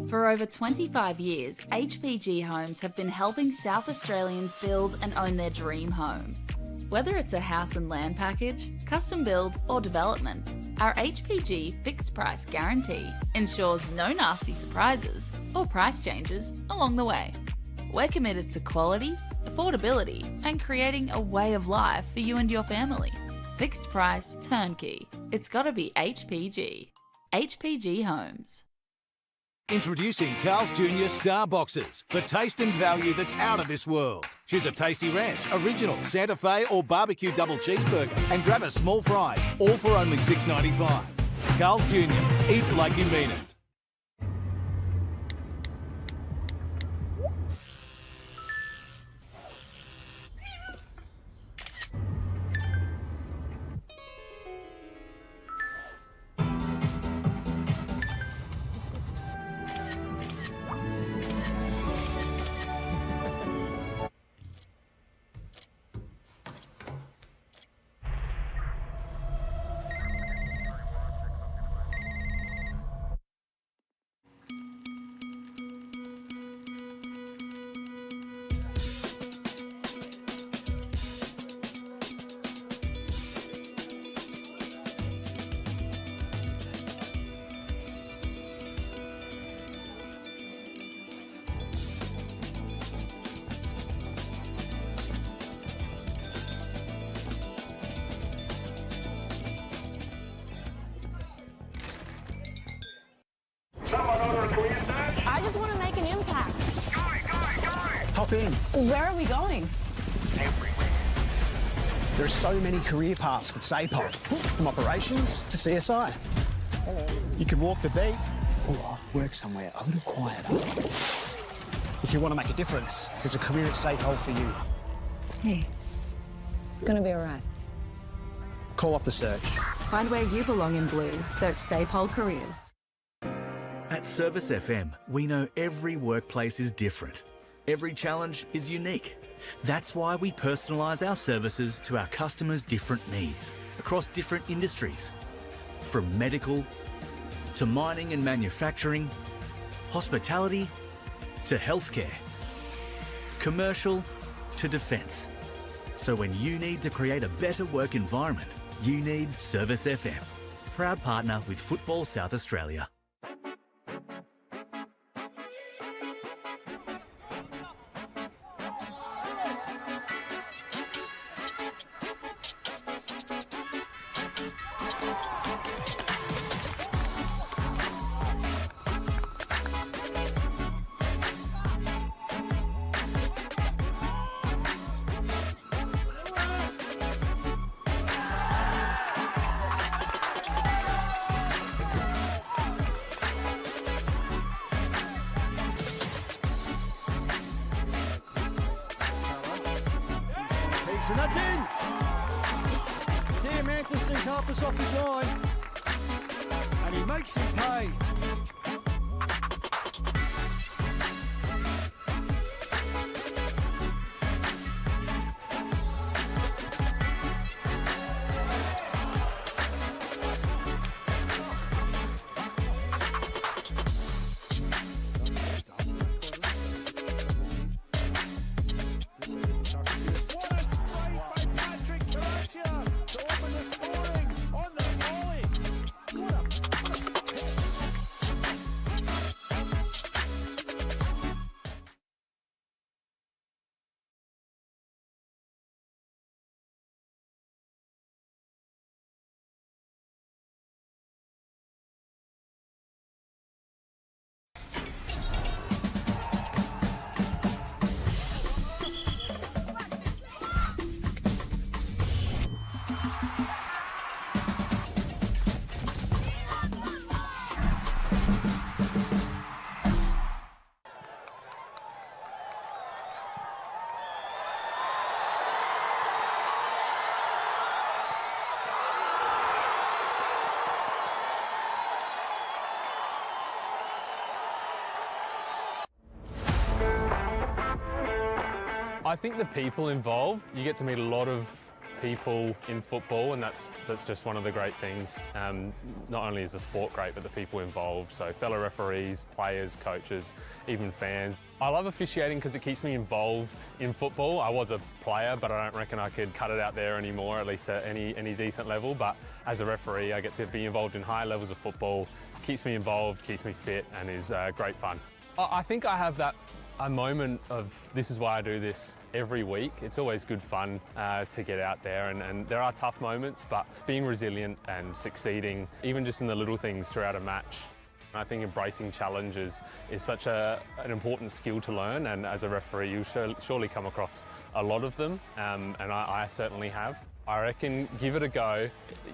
For over 25 years, HPG Homes have been helping South Australians build and own their dream home. Whether it's a house and land package, custom build or development, our HPG fixed price guarantee ensures no nasty surprises or price changes along the way. We're committed to quality, affordability and creating a way of life for you and your family. Fixed price, turnkey. It's gotta be HPG. HPG Homes. Introducing Carl's Jr. Star Boxes for taste and value that's out of this world. Choose a tasty ranch, original, Santa Fe or barbecue double cheeseburger and grab a small fries, all for only $6.95. Carl's Jr. Eat like you mean it. I just want to make an impact. Hop in. Where are we going? There are so many career paths with SAPOL, from operations to CSI. You could walk the beat or work somewhere a little quieter. If you want to make a difference, there's a career at SAPOL for you. Hey, it's going to be all right. Call up the search. Find where you belong in blue. Search SAPOL Careers. At Service FM, we know every workplace is different. Every challenge is unique. That's why we personalise our services to our customers' different needs across different industries. From medical to mining and manufacturing, hospitality to healthcare, commercial to defence. So when you need to create a better work environment, you need Service FM. Proud partner with Football South Australia. And that's in! Diamantis sees Harpers off his line. And he makes him pay. I think the people involved, you get to meet a lot of people in football, and that's just one of the great things. Not only is the sport great, but the people involved. So fellow referees, players, coaches, even fans. I love officiating because it keeps me involved in football. I was a player, but I don't reckon I could cut it out there anymore, at least at any decent level. But as a referee, I get to be involved in high levels of football. Keeps me involved, keeps me fit, and is great fun. I think I have that A moment of this is why I do this every week. It's always good fun to get out there, and there are tough moments, but being resilient and succeeding, even just in the little things throughout a match. I think embracing challenges is such an important skill to learn, and as a referee you'll surely come across a lot of them, and I certainly have. I reckon give it a go.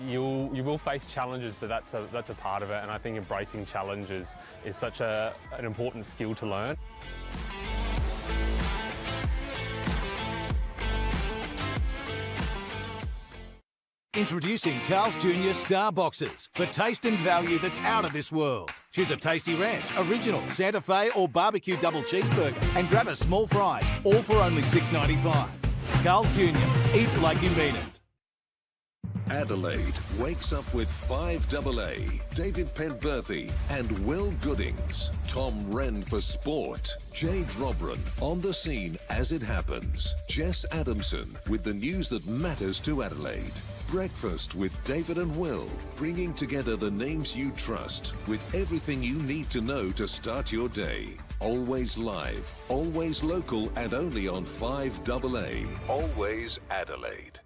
You will face challenges, but that's a part of it, and I think embracing challenges is such an important skill to learn. Introducing Carl's Jr. Star Boxes for taste and value that's out of this world. Choose a tasty ranch, original, Santa Fe or barbecue double cheeseburger and grab a small fries, all for only $6.95. Carl's Jr. Eat like you mean it. Adelaide wakes up with 5AA, David Penberthy and Will Goodings. Tom Wren for sport. Jade Robran on the scene as it happens. Jess Adamson with the news that matters to Adelaide. Breakfast with David and Will, bringing together the names you trust with everything you need to know to start your day. Always live, always local and only on 5AA. Always Adelaide.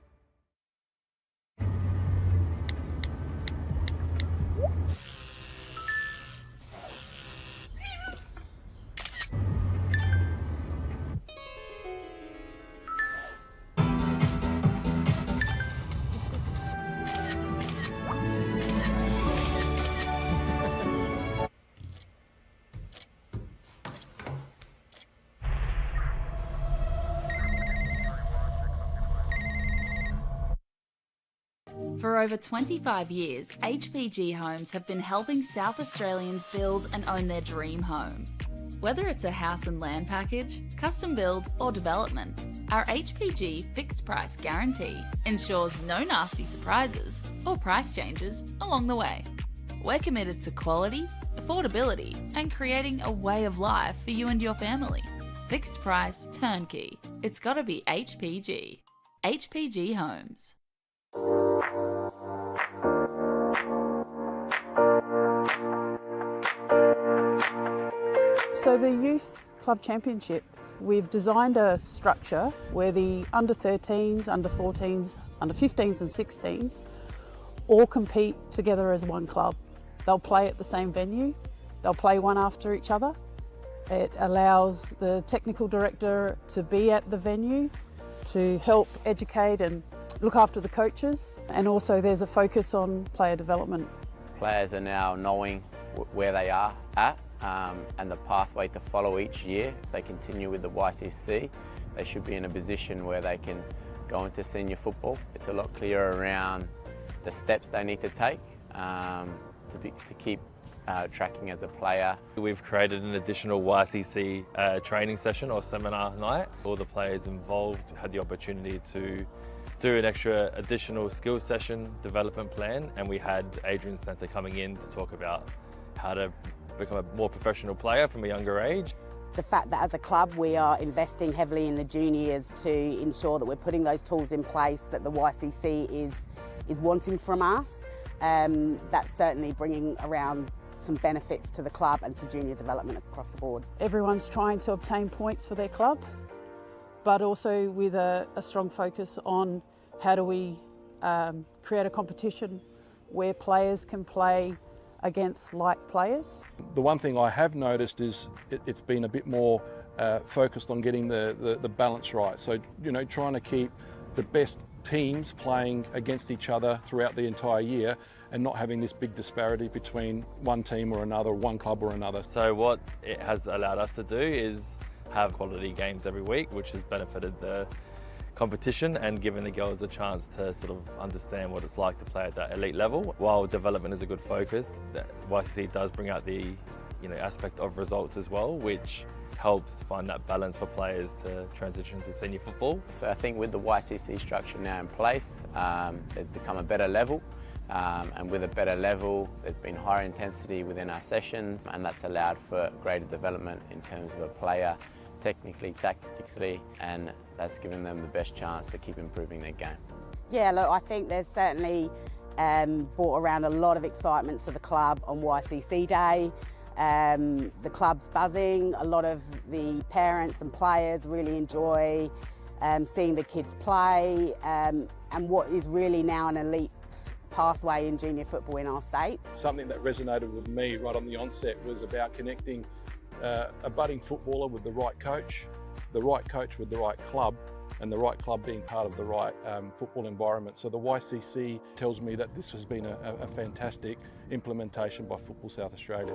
For over 25 years, HPG Homes have been helping South Australians build and own their dream home. Whether it's a house and land package, custom build or development, our HPG fixed price guarantee ensures no nasty surprises or price changes along the way. We're committed to quality, affordability and creating a way of life for you and your family. Fixed price, turnkey. It's gotta be HPG. HPG Homes. So the Youth Club Championship, we've designed a structure where the under 13s, under 14s, under 15s and 16s all compete together as one club. They'll play at the same venue, they'll play one after each other. It allows the technical director to be at the venue to help educate and look after the coaches, and also there's a focus on player development. Players are now knowing where they are at and the pathway to follow each year. If they continue with the YCC, they should be in a position where they can go into senior football. It's a lot clearer around the steps they need to take to keep tracking as a player. We've created an additional YCC training session or seminar night. All the players involved had the opportunity to do an extra additional skills session development plan, and we had Adrian Stanter coming in to talk about how to become a more professional player from a younger age. The fact that as a club we are investing heavily in the juniors to ensure that we're putting those tools in place that the YCC is wanting from us, that's certainly bringing around some benefits to the club and to junior development across the board. Everyone's trying to obtain points for their club, but also with a strong focus on how do we create a competition where players can play against like players. The one thing I have noticed is it's been a bit more focused on getting the balance right. So, you know, trying to keep the best teams playing against each other throughout the entire year and not having this big disparity between one team or another, one club or another. So what it has allowed us to do is have quality games every week, which has benefited the competition and given the girls a chance to sort of understand what it's like to play at that elite level. While development is a good focus, the YCC does bring out the aspect of results as well, which helps find that balance for players to transition to senior football. So I think with the YCC structure now in place, there's become a better level. And with a better level, there's been higher intensity within our sessions, and that's allowed for greater development in terms of a player, technically, tactically, and that's given them the best chance to keep improving their game. Yeah, look, I think there's certainly brought around a lot of excitement to the club on YCC Day. The club's buzzing. A lot of the parents and players really enjoy seeing the kids play and what is really now an elite pathway in junior football in our state. Something that resonated with me right on the onset was about connecting a budding footballer with the right coach with the right club, and the right club being part of the right football environment. So the YCC tells me that this has been a fantastic implementation by Football South Australia.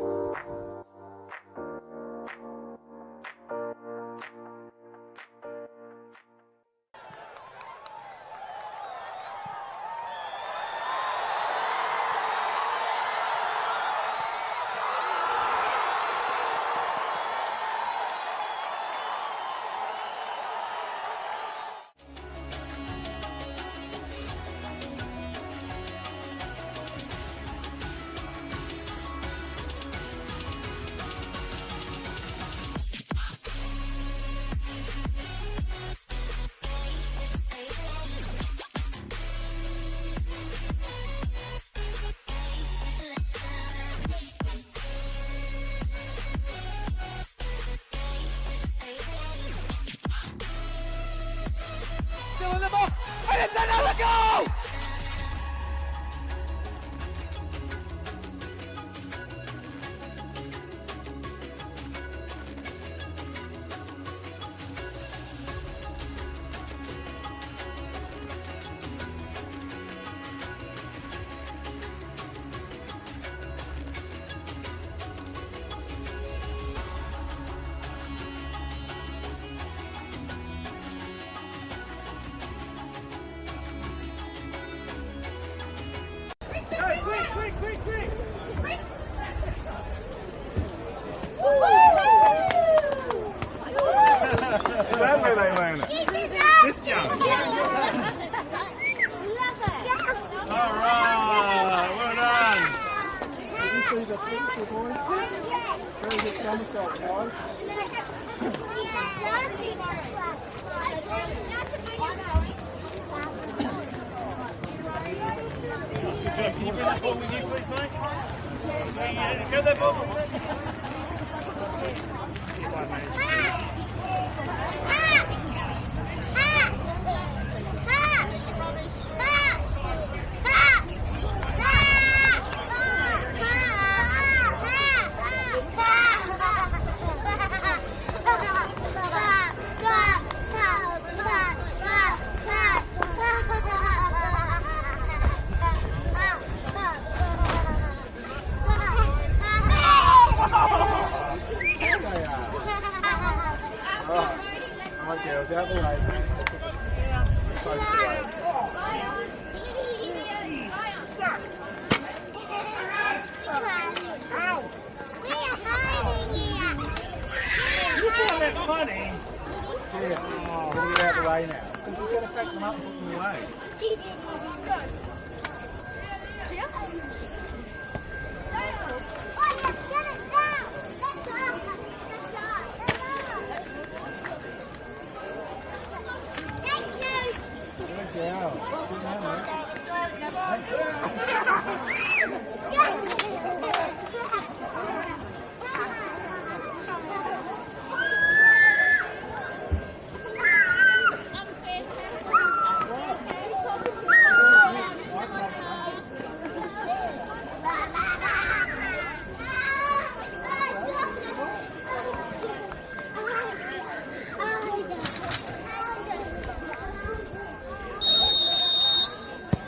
Still in the box, and it's another goal! Is that where they learn it? This young? Alright, well done. Did you see the picture, boys? Very good somersault, guys. Can you bring that ball with you, please, mate? Go that ball. Alright, girls, out the way. Close the way. You found that funny? Yeah, we're going to get out the way now. Because we've got to pack them up and put them away.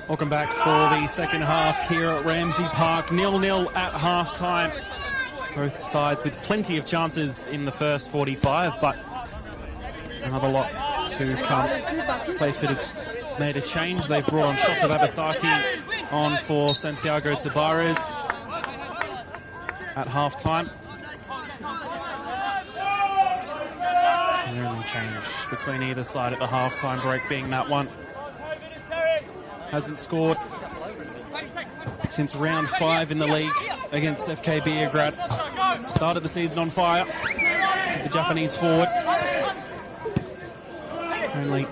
Welcome back for the second half here at Ramsey Park. 0-0 at half-time. Both sides with plenty of chances in the first 45, but another lot to come. Playford have made a change. They've brought on Shota Babasaki on for Santiago Tabares at half-time. The only change between either side at the half-time break being that one. Hasn't scored since round 5 in the league against FK Beograd. Started the season on fire. The Japanese forward, only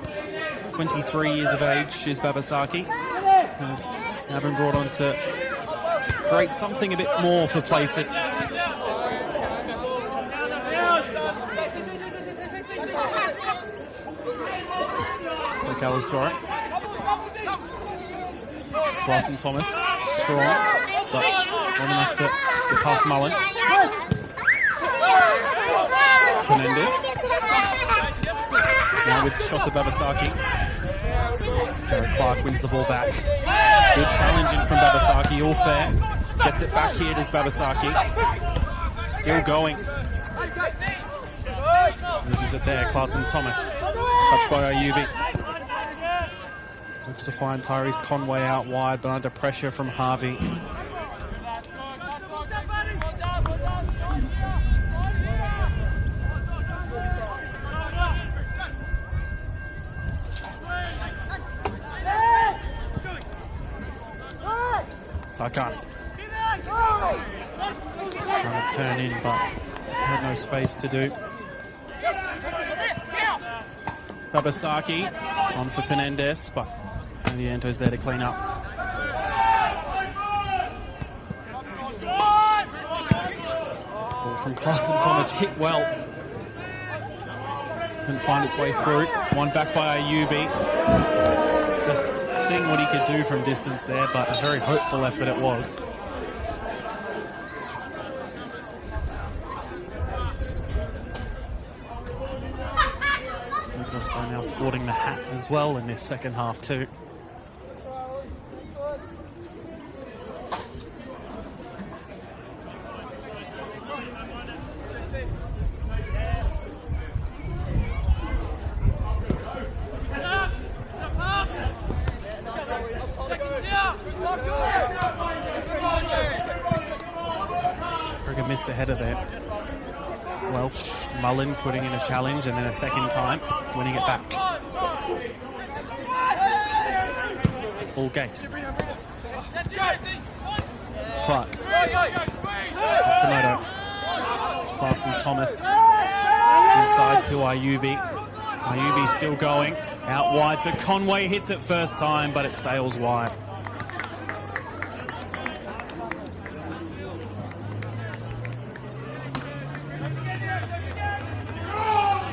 23 years of age, is Babasaki. Has now been brought on to create something a bit more for Playford Birkalla's throw. Clarkson Thomas, strong, but not enough to get past Mullen. Fernandez. Now with shots of Babasaki. Jared Clark wins the ball back. Good challenging from Babasaki, all fair. Gets it back here, does Babasaki. Still going. Loses it there, Clarkson Thomas. Touched by Ayubi. Looks to find Tyrese Conway out wide, but under pressure from Harvey. Tarkan. Trying to turn in, but had no space to do. Babasaki on for Penendez, but Vianto's there to clean up. Ball from Clarkson Thomas, hit well. Couldn't find its way through. One back by Ayubi. Just seeing what he could do from distance there, but a very hopeful effort it was. By now sporting the hat as well in this second half too. Brigger missed the header there. Welch, Mullen putting in a challenge and then a second time, winning it back. All Gates. Clark. Matsumoto. Clarkson Thomas. Inside to Ayubi. Ayubi still going. Out wide to Conway. Hits it first time, but it sails wide.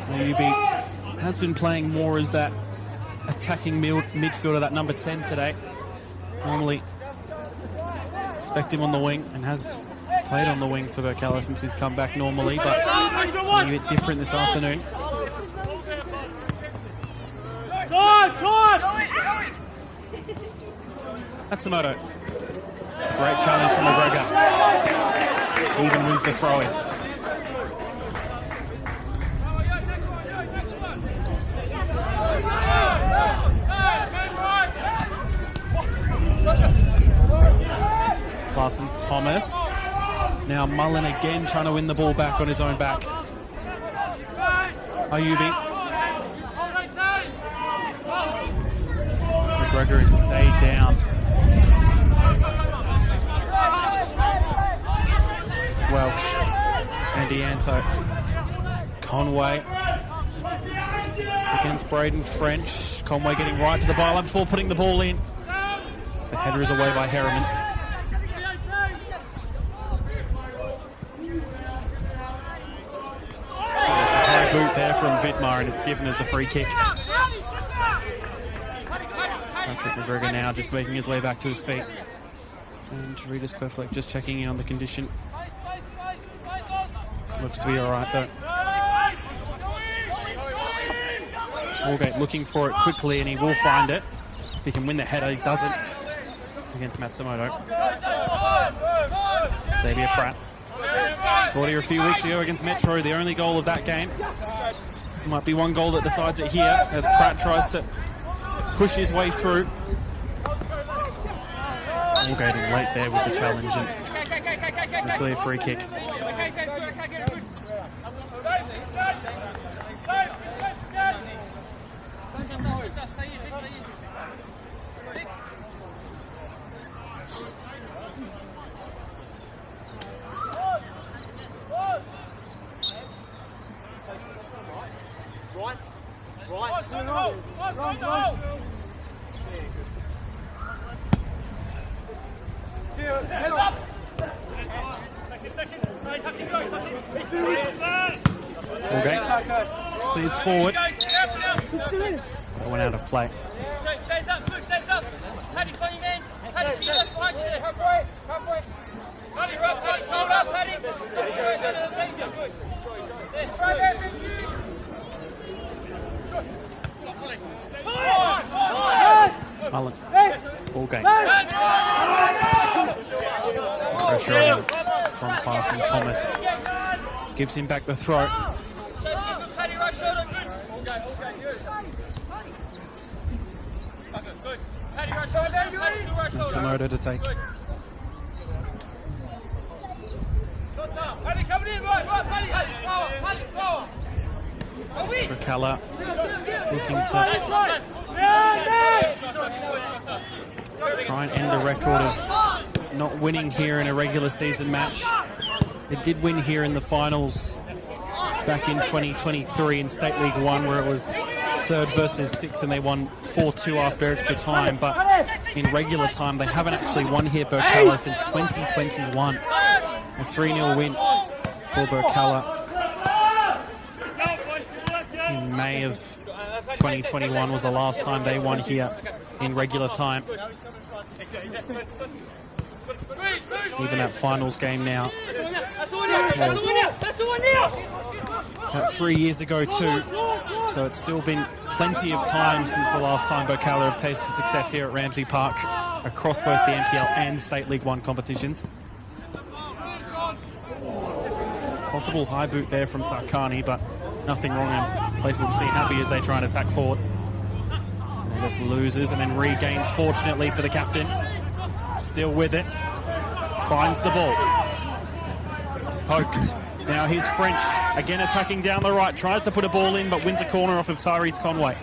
Ayubi has been playing more as that attacking midfielder, that number 10 today. Normally expect him on the wing and has played on the wing for Birkalla since he's come back normally, but something a bit different this afternoon. Matsumoto. Great challenge from McGregor. Even wins the throw-in. Clarkson Thomas. Now Mullen again trying to win the ball back on his own back. Ayubi. McGregor has stayed down. Welch. And Dianto. Conway. Against Braden French. Conway getting right to the byline before putting the ball in. The header is away by Harriman. It's a high boot there from Vidmar, and it's given as the free kick. Patrick McGregor now just making his way back to his feet. And Jaritas Queflek just checking in on the condition. Looks to be alright though. Allgate looking for it quickly, and he will find it. If he can win the header, he doesn't. Against Matsumoto. Xavier Pratt. Scored here a few weeks ago against Metro, the only goal of that game. Might be one goal that decides it here as Pratt tries to push his way through. Allgate in late there with the challenge and a clear free kick. Allgate clears forward. That went out of play. Chase up, good, chase up. Paddy, find your man. Paddy, keep up behind you there. Halfway. Paddy, rock, Paddy, shoulder up, Paddy. Good. Right there, thank you. Mullen. Ball game. Pressure on him from Clarkson. Thomas gives him back the throw. Paddy, right shoulder, good. All game, good. Good. Paddy, right shoulder, Paddy, still right shoulder. Tomoto to take. Paddy, coming in, right, Paddy. Paddy, slower. Birkalla looking to try and end the record of not winning here in a regular season match. They did win here in the finals back in 2023 in State League 1, where it was 3rd versus 6th, and they won 4-2 after extra time. But in regular time, they haven't actually won here, Birkalla, since 2021. A 3-0 win for Birkalla. In May of 2021 was the last time they won here in regular time. Even that finals game now was about 3 years ago too. So it's still been plenty of time since the last time Birkalla have tasted success here at Ramsay Park across both the NPL and State League 1 competitions. Possible high boot there from Sarkani, but nothing wrong, and Playford will see happy as they try and attack forward. And they just loses and then regains, fortunately for the captain. Still with it. Finds the ball. Poked. Now here's French, again attacking down the right. Tries to put a ball in, but wins a corner off of Tyrese Conway.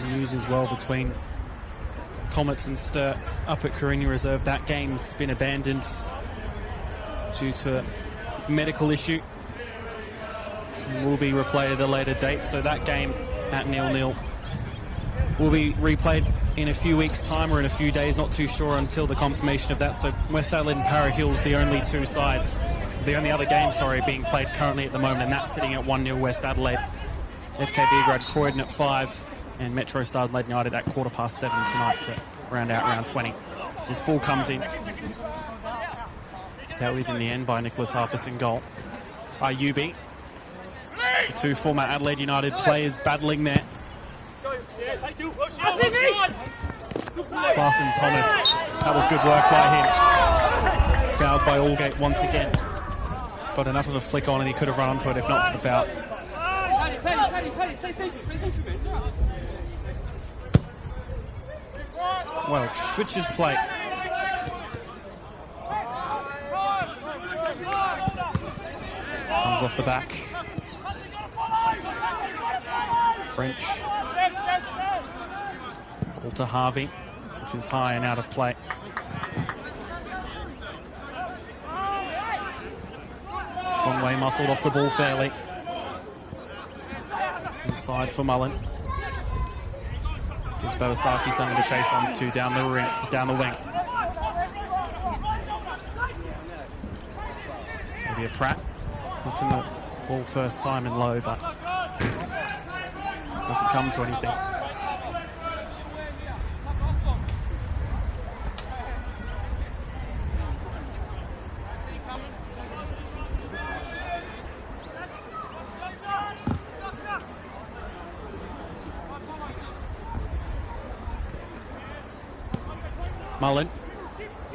News as well between Comets and Sturt up at Carina Reserve. That game's been abandoned due to a medical issue and will be replayed at a later date. So that game at 0-0 will be replayed in a few weeks' time or in a few days, not too sure until the confirmation of that. So West Adelaide and Para Hills, the only two sides, the only other game, being played currently at the moment, and that's sitting at 1-0 West Adelaide. FKD grad Croydon at 5. And Metro Stars Adelaide United at 7:15 tonight to round out round 20. This ball comes in. Dealt with in the end by Nicholas Harpus in goal. Ayubi. The two former Adelaide United players battling there. Clarkson Thomas. That was good work by him. Fouled by Allgate once again. Got enough of a flick on and he could have run onto it if not for the foul. Well, switches play. Comes off the back. French. Ball to Harvey, which is high and out of play. Conway muscled off the ball fairly. Inside for Mullen. Gives Babasaki something to chase on to down the wing. Tavia Pratt putting the ball first time in low, but doesn't come to anything. Mullen,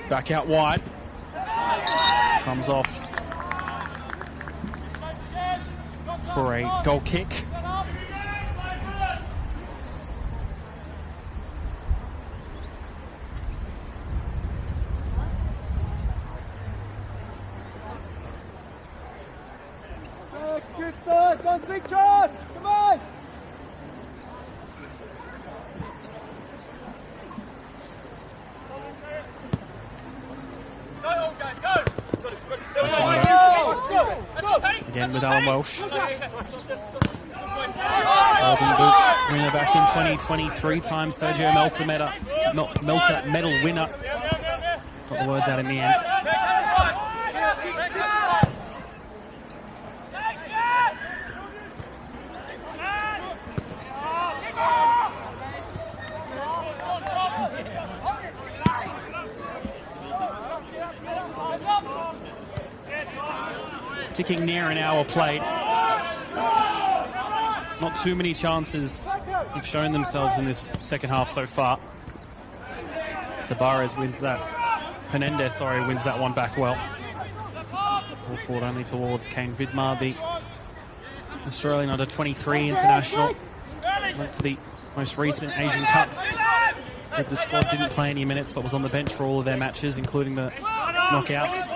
back out wide, comes off for a goal kick. Good start, go big John, come on! Again with Alan Welsh. Golden Boot winner back in 2023, time Sergio Melter medal winner. Got the words out in the end. Ticking near an hour played. Not too many chances have shown themselves in this second half so far. Hernandez wins that one back well. Ball forward only towards Kane Vidmar, the Australian under-23 international. Went to the most recent Asian Cup. The squad didn't play any minutes but was on the bench for all of their matches, including the knockouts.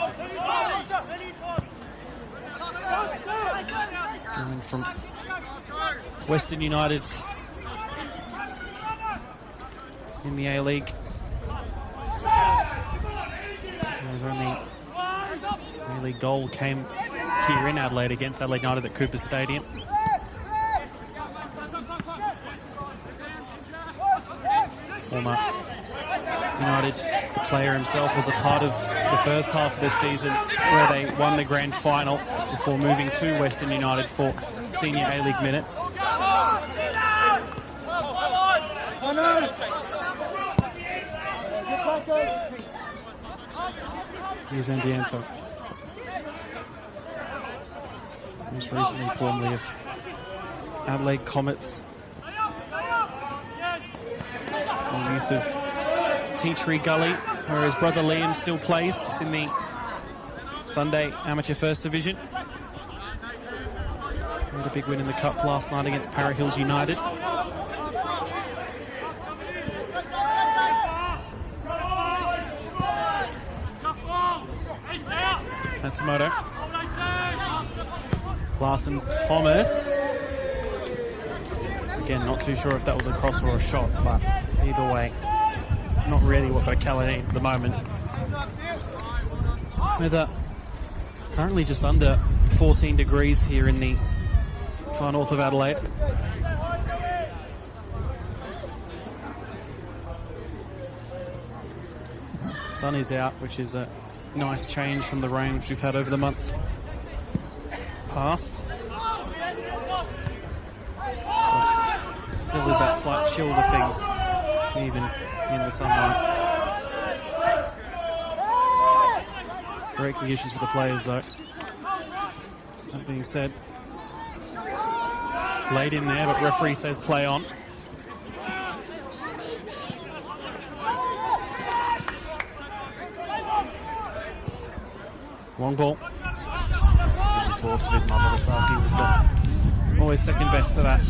Coming from Western United in the A-League. There's only A-League goal came here in Adelaide against Adelaide United at Cooper Stadium. Former United player himself was a part of the first half of this season where they won the grand final before moving to Western United for senior A-League minutes. Here's Andianto. Most recently formerly of Adelaide Comets. The youth of Tea Tree Gully, where his brother Liam still plays in the Sunday Amateur First Division. Had a big win in the Cup last night against Para Hills United. Matsumoto. Clarkson Thomas. Again, not too sure if that was a cross or a shot, but either way, not really what Birkalla need for the moment. Weather currently just under 14 degrees here in the far north of Adelaide. Sun is out, which is a nice change from the rain which we've had over the month past. But still is that slight chill to things, even in the sunlight. Great conditions for the players, though. That being said, late in there, but referee says play on. Long ball. Maybe towards Vidmar. Nagasaki was the always second best to that.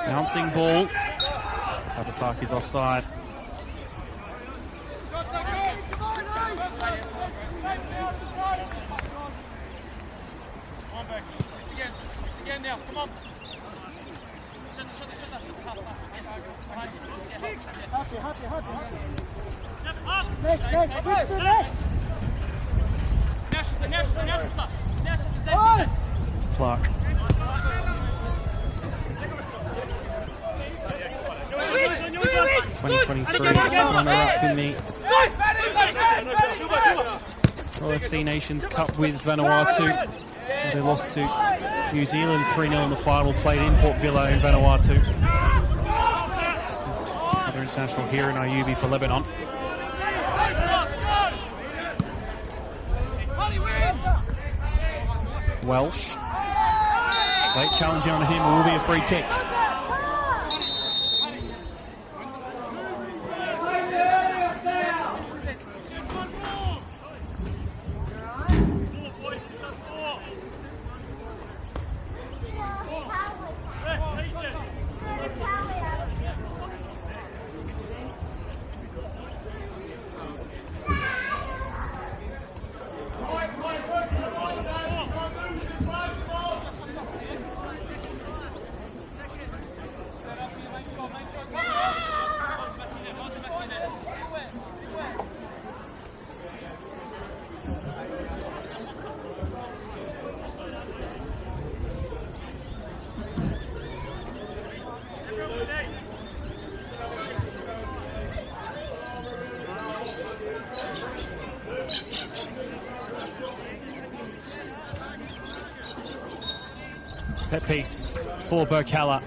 Bouncing ball. Kabasaki's offside. Again now, come on. Clark. 2023 runner-up in the OFC Nations Cup with Vanuatu. They lost to New Zealand 3-0 in the final, played in Port Vila in Vanuatu. Another international here in Ayubi for Lebanon. Welsh. Late challenge on him, will be a free kick. Set piece for Birkalla.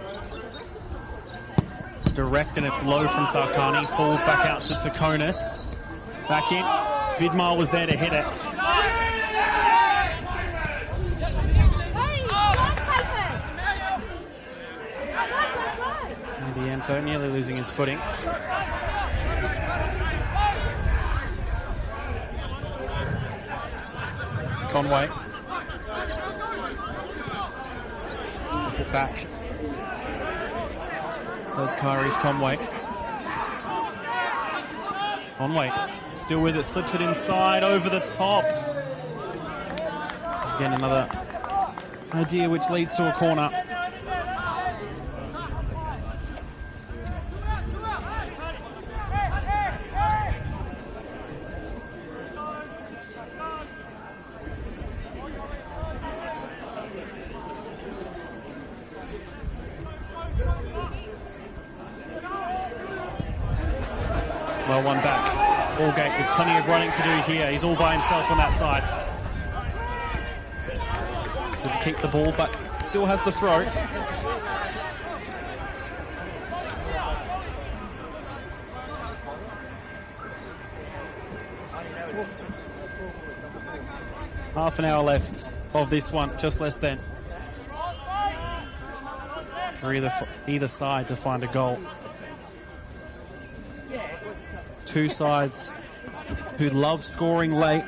Direct and it's low from Sarkani. Falls back out to Sakonis. Back in. Vidmar was there to hit it. Dianto nearly losing his footing. Conway gets it back. Does Kyrie's Conway. Conway still with it, slips it inside, over the top. Again, another idea which leads to a corner. Well, one back. Allgate with plenty of running to do here. He's all by himself on that side. Could keep the ball, but still has the throw. Half an hour left of this one, just less than. For either side to find a goal. Two sides who love scoring late.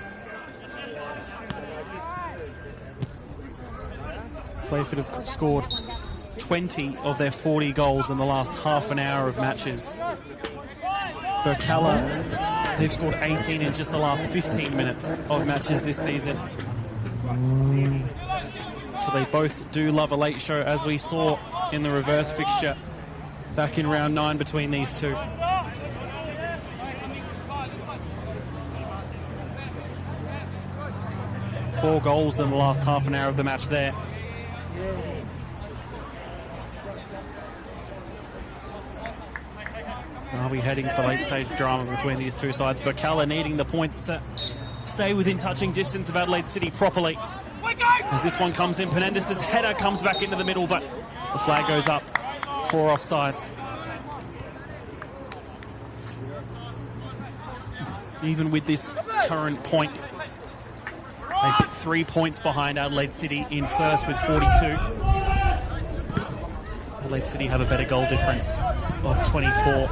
Playford have scored 20 of their 40 goals in the last half an hour of matches. Birkalla, they've scored 18 in just the last 15 minutes of matches this season. So they both do love a late show, as we saw in the reverse fixture back in round 9 between these two. Four goals in the last half an hour of the match there. Are we heading for late stage drama between these two sides? Birkalla needing the points to stay within touching distance of Adelaide City properly. As this one comes in, Penendis' header comes back into the middle, but the flag goes up for offside. Even with this current point, they sit 3 points behind Adelaide City in first with 42. Adelaide City have a better goal difference of 24.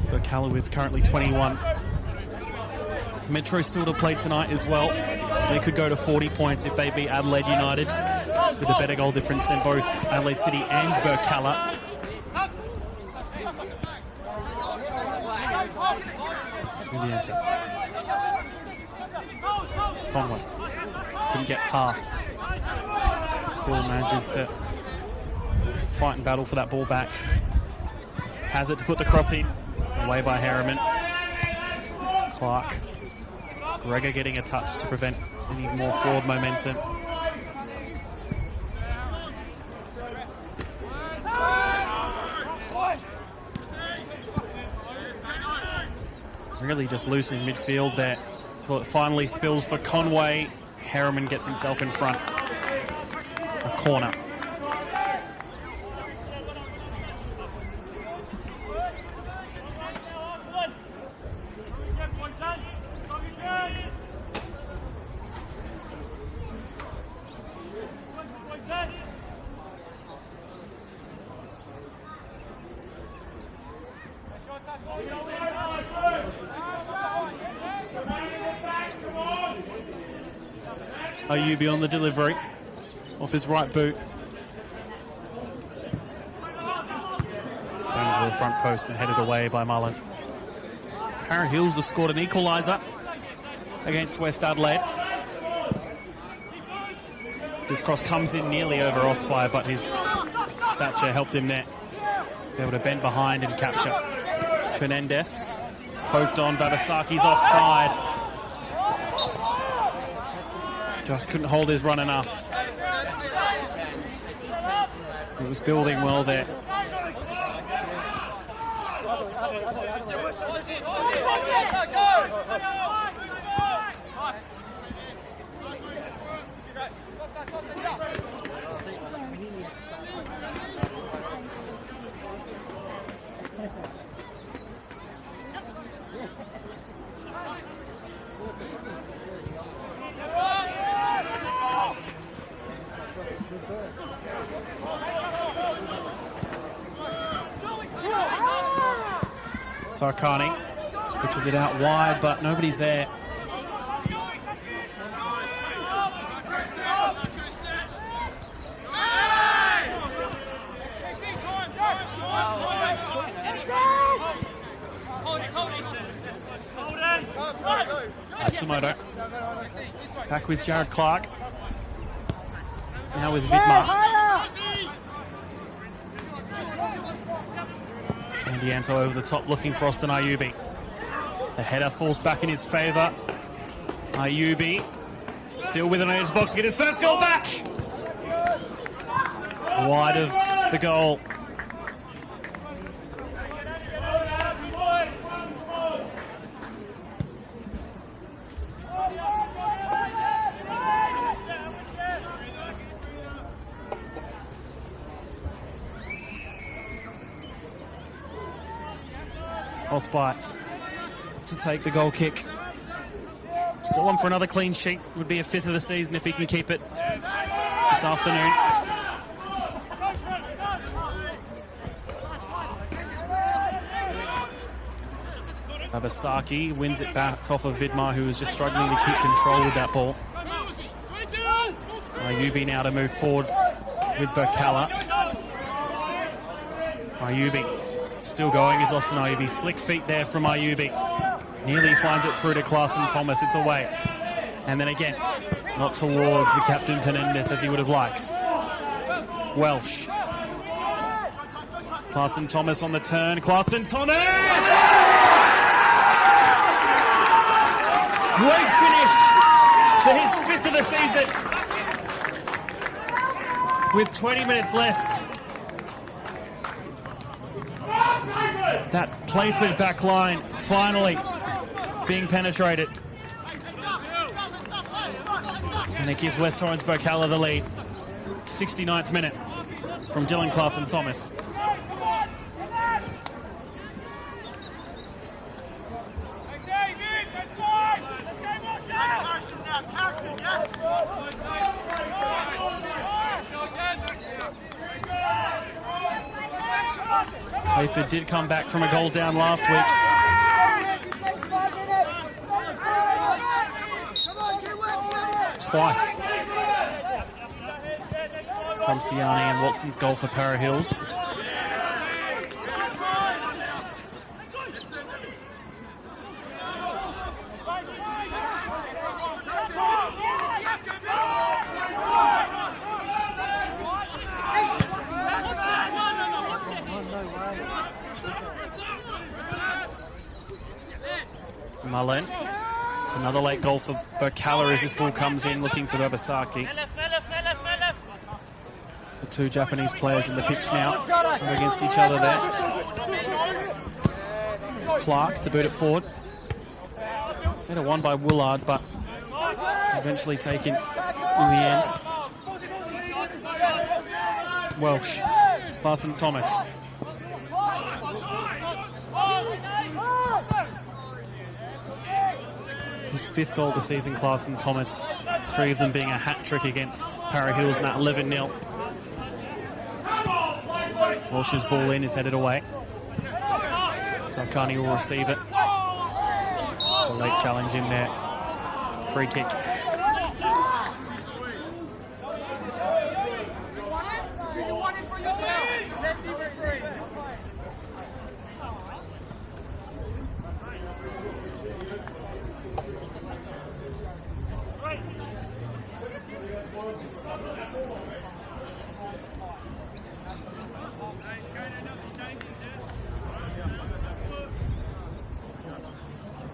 Birkalla with currently 21. Metro still to play tonight as well. They could go to 40 points if they beat Adelaide United with a better goal difference than both Adelaide City and Birkalla. Conway couldn't get past. Still manages to fight and battle for that ball back. Has it to put the cross in. Away by Harriman. Clark. Gregor getting a touch to prevent any more forward momentum. Really just loose in midfield there. So it finally spills for Conway. Harriman gets himself in front. A corner. Ayubi on the delivery off his right boot. Turned to the front post and headed away by Mullen. Parrot Hills have scored an equaliser against West Adelaide. This cross comes in nearly over Ospai, but his stature helped him there. Able to bend behind and capture. Penendis poked on, Babasaki's offside. Just couldn't hold his run enough. It was building well there. Tarkani switches it out wide, but nobody's there. Matsumoto. Back with Jared Clark. Now with Vidmar. And Dianto over the top looking for Austin Ayubi. The header falls back in his favour. Ayubi still with an edge box to get his first goal back. Wide of the goal. Osby to take the goal kick. Still on for another clean sheet. Would be a 5th of the season if he can keep it this afternoon. Babasaki wins it back off of Vidmar, who was just struggling to keep control with that ball. Ayubi now to move forward with Birkalla. Ayubi still going is Austin Ayubi. Slick feet there from Ayubi. Nearly finds it through to Clarson Thomas. It's away. And then again, not towards the captain Penendez as he would have liked. Welsh. Clarson Thomas on the turn. Clarson Thomas! Great finish for his 5th of the season. With 20 minutes left. That Playford back line finally being penetrated. And it gives West Torrens Birkalla the lead. 69th minute from Dylan Clarson Thomas. Playford did come back from a goal down last week. Twice. From Siani and Watson's goal for Para Hills. Mullen. It's another late goal for Birkalla as this ball comes in looking for Babasaki. The two Japanese players in the pitch now are against each other there. Clark to boot it forward. Better won by Willard, but eventually taken in the end. Welsh. Clarson Thomas. His 5th goal of the season, Clarson Thomas. 3 of them being a hat-trick against Para Hills, and that 11-0. Walsh's ball in is headed away. Tarkani will receive it. It's a late challenge in there. Free kick.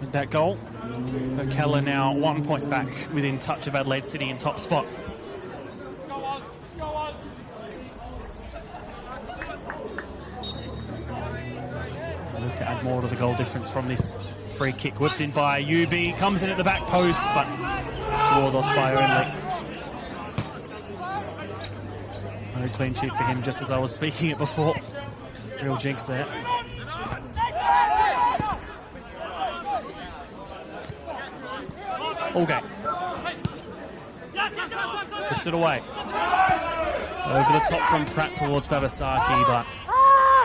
With that goal, Birkalla now 1 point back within touch of Adelaide City in top spot. Look to add more to the goal difference from this free kick. Whipped in by Ayubi, comes in at the back post, but towards Osby only. No clean sheet for him, just as I was speaking it before. Real jinx there. Allgate. Puts it away. Over the top from Pratt towards Babasaki, but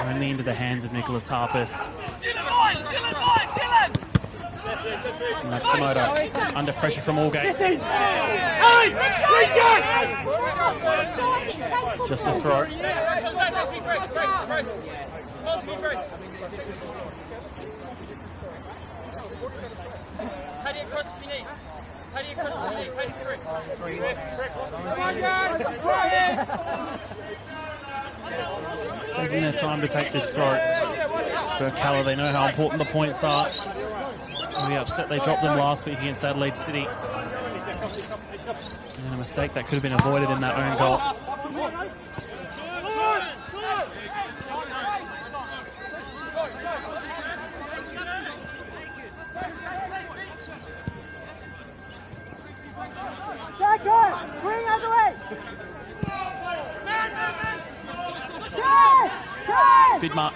only into the hands of Nicholas Harpus. Matsumoto under pressure from Allgate. Just a throw. Taking their time to take this throw. Birkalla, they know how important the points are. Really upset they dropped them last week against Adelaide City. And a mistake that could have been avoided in that own goal. Bring out the way! Vidmar.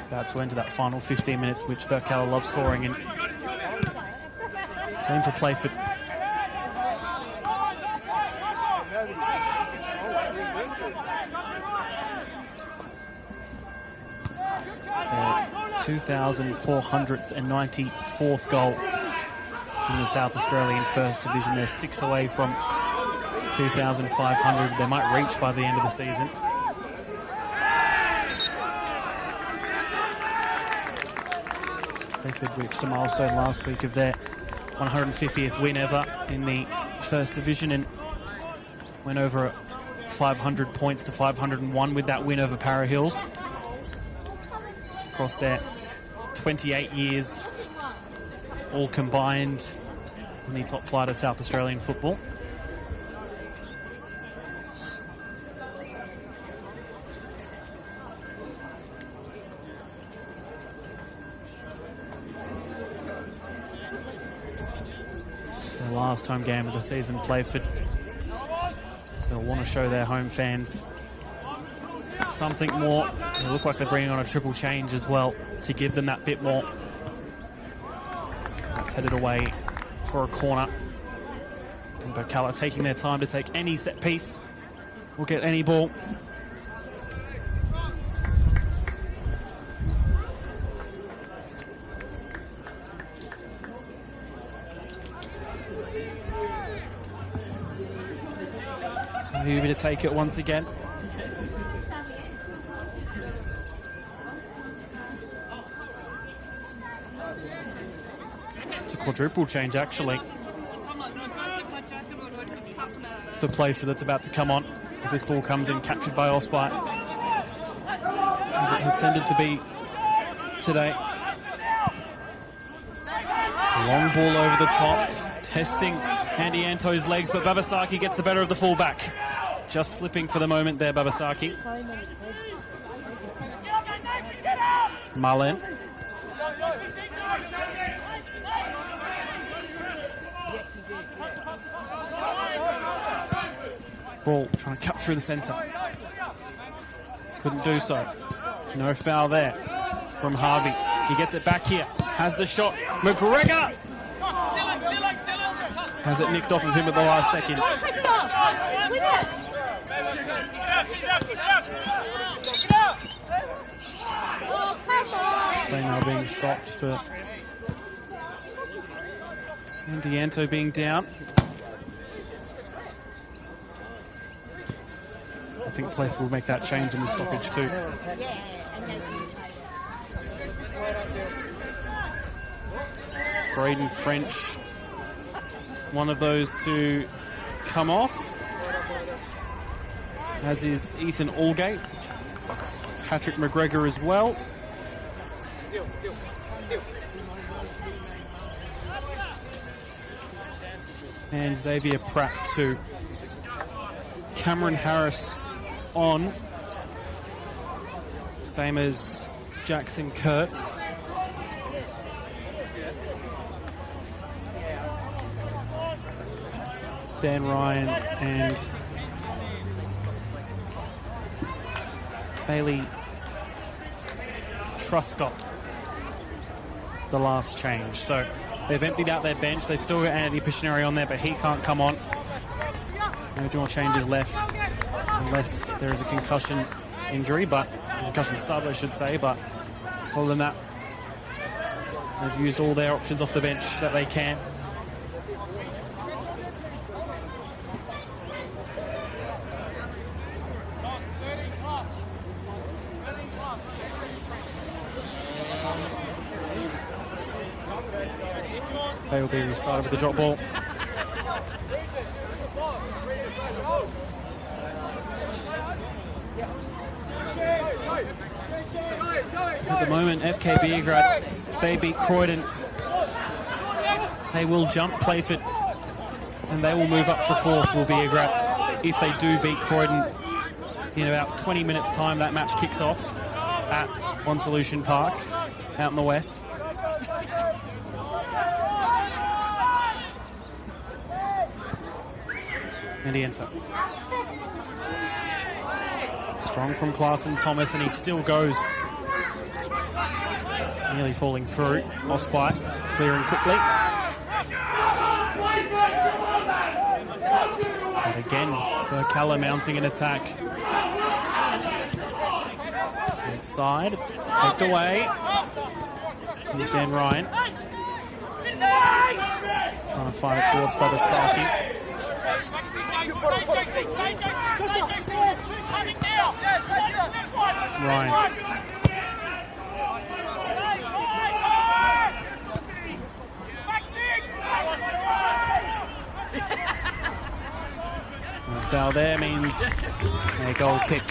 About to enter that final 15 minutes, which Birkalla loves scoring in. Same for Playford. It's their 2,494th goal in the South Australian First Division. They're 6 away from 2,500. They might reach by the end of the season. Playford reached a milestone last week of their 150th win ever in the First Division and went over 500 points to 501 with that win over Para Hills. Across their 28 years, all combined in the top flight of South Australian football. Their last home game of the season, Playford. They'll want to show their home fans something more. They look like they're bringing on a triple change as well to give them that bit more. That's headed away for a corner. And Birkalla taking their time to take any set piece. Will get any ball. Huber to take it once again. It's a quadruple change, actually, for Playford that's about to come on as this ball comes in, captured by Osby, as it has tended to be today. Long ball over the top, testing Andy Anto's legs, but Babasaki gets the better of the fullback. Just slipping for the moment there, Babasaki. Marlin. Ball trying to cut through the centre. Couldn't do so. No foul there from Harvey. He gets it back here. Has the shot. McGregor has it nicked off of him at the last second. Play now being stopped for Andy Anto being down. I think Playford will make that change in the stoppage too. Braden French, one of those to come off, as is Ethan Allgate. Patrick McGregor as well. And Xavier Pratt too. Cameron Harris on. Same as Jackson Kurtz. Dan Ryan and Bailey Truscott, the last change. So they've emptied out their bench. They've still got Andy Pictionary on there, but he can't come on. No more changes left, unless there is a concussion injury, but concussion sub, I should say. But other than that, they've used all their options off the bench that they can. They will be restarted with the drop ball. At the moment, FK Beograd, if they beat Croydon, they will jump Playford and they will move up to fourth, will Beograd. If they do beat Croydon in about 20 minutes' time, that match kicks off at One Solution Park out in the west. And he enter. Strong from Clarson Thomas, and he still goes. Nearly falling through. Osquite clearing quickly. And again, Birkalla mounting an attack. Inside, poked away. Here's Dan Ryan. Trying to fight it towards Babasaki. Ryan. A foul there means a goal kick.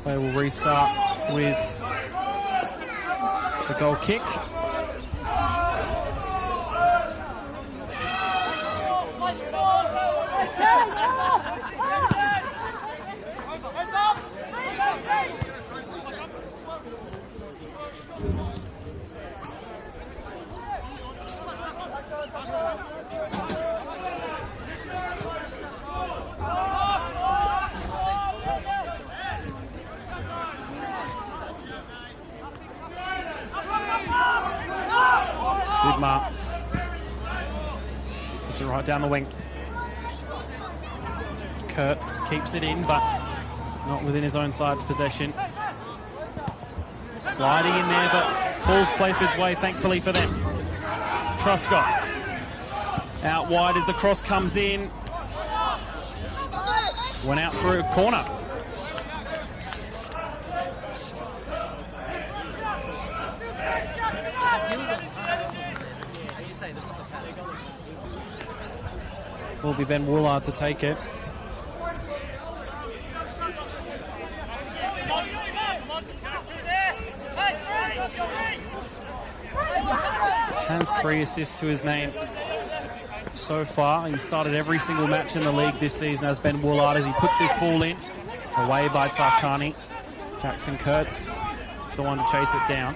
They will restart with the goal kick. Vidmar puts it right down the wing. Kurtz keeps it in, but not within his own side's possession. Sliding in there, but falls Playford's way, thankfully for them. Truscott out wide as the cross comes in. Went out through a corner. Will be Ben Woolard to take it. Has 3 assists to his name so far. He started every single match in the league this season as Ben Woolard as he puts this ball in. Away by Tarkani. Jackson Kurtz, the one to chase it down.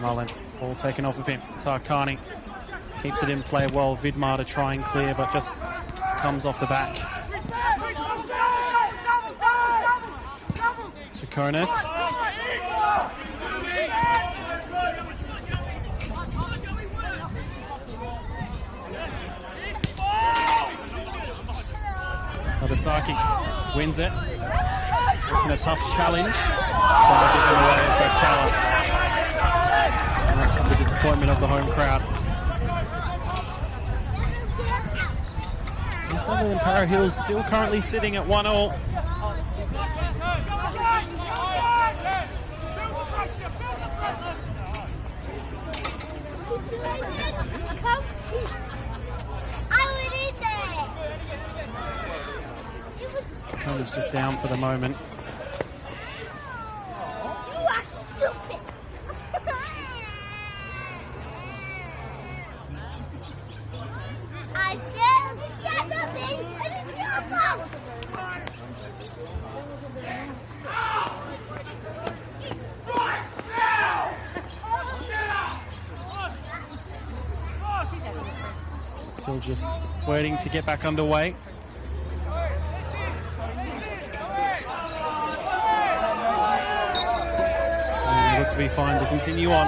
Mullen, ball taken off of him. Tarkani keeps it in play well. Vidmar to try and clear, but just comes off the back. Chakonis Babasaki wins it. It's in a tough challenge. Trying to get in the way of Birkalla. Much to the disappointment of the home crowd. East Dudley and Para Hills still currently sitting at 1-1. Tacoma's just down for the moment. You are stupid. I failed to set something and it's your fault. Still just waiting to get back underway. And look to be fine to continue on.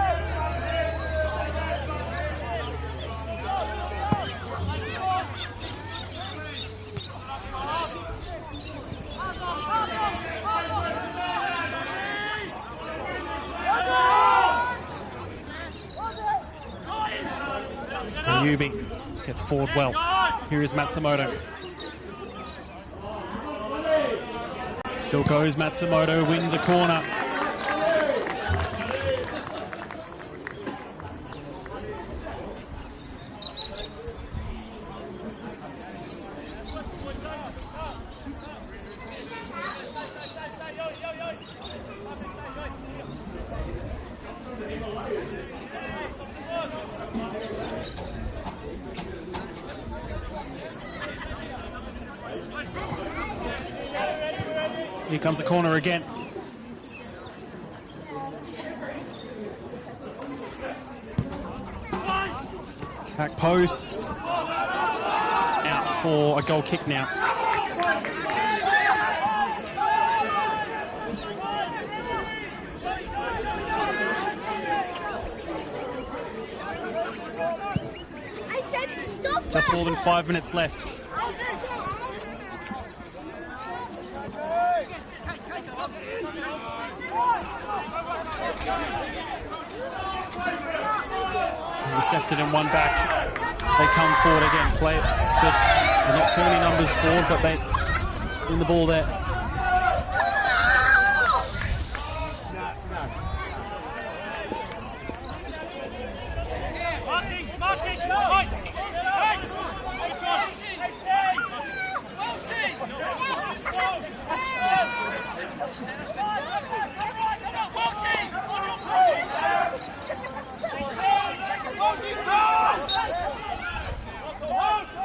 Yubi gets forward well. Here is Matsumoto. Still goes Matsumoto, wins a corner. Here comes a corner again. Back posts. It's out for a goal kick now. Just more than 5 minutes left. Intercepted and one back. They come forward again. Playford, they're not too many numbers forward, but they win the ball there.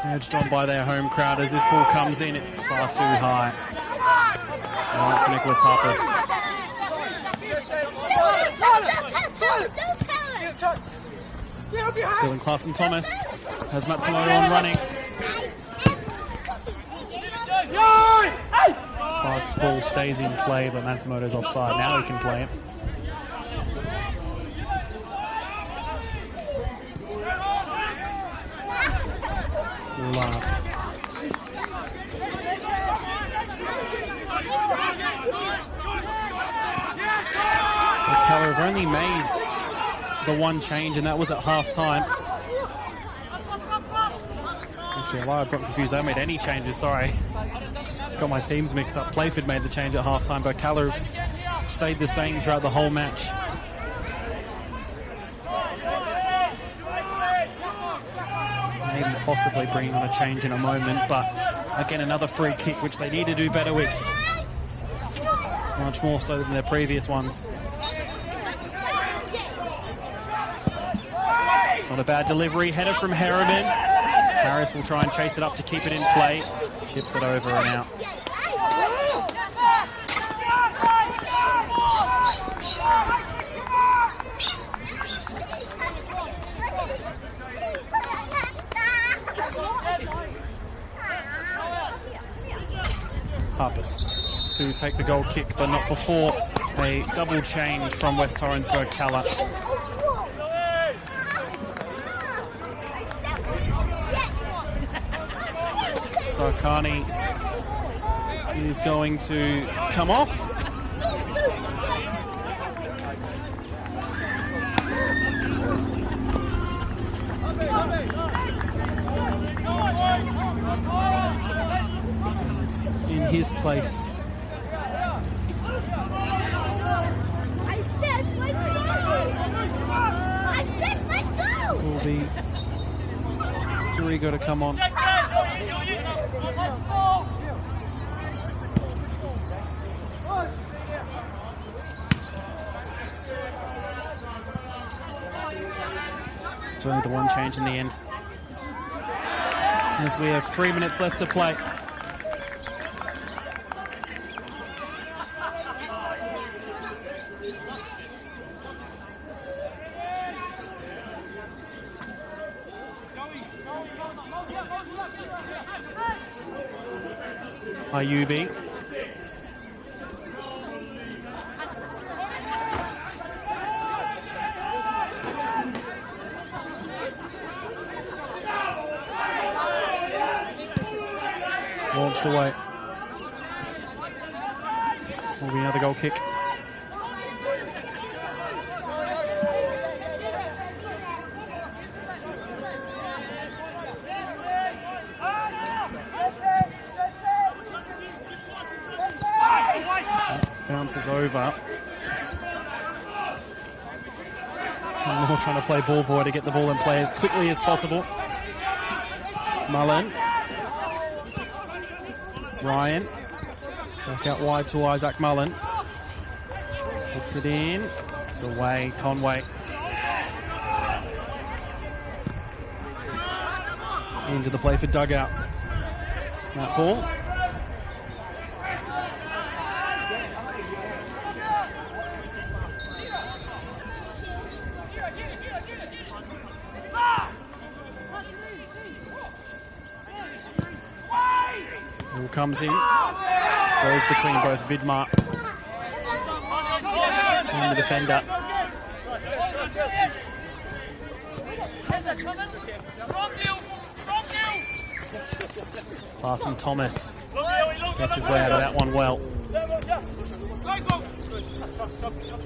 Urged on by their home crowd as this ball comes in, it's far too high. Right to Nicholas Harpers. Dylan Clausen Thomas has Matsumoto on running. Clark's ball stays in play, but Matsumoto's offside. Now he can play it. Birkalla have only made the one change, and that was at half-time. Actually, I've got confused. I haven't made any changes, sorry. Got my teams mixed up. Playford made the change at half-time, but Birkalla have stayed the same throughout the whole match. Maybe possibly bringing on a change in a moment, but again, another free kick, which they need to do better with. Much more so than their previous ones. It's not a bad delivery. Header from Harriman. Harris will try and chase it up to keep it in play. Chips it over and out. Harpers to take the goal kick, but not before a double change from West Torrens Birkalla. Sarkani is going to come off. And in his place, will be Kirigo to come on. It's only the one change in the end, as we have 3 minutes left to play. Ayubi. Launched away. Will be another goal kick. Bounces over. And Moore trying to play ball boy to get the ball in play as quickly as possible. Mullen. Ryan. Back out wide to Isaac Mullen. Puts it in. It's away. Conway. Into the Playford dugout. That ball. Ball comes in. Goes between both Vidmar and the defender. Larson Thomas gets his way out of that one well.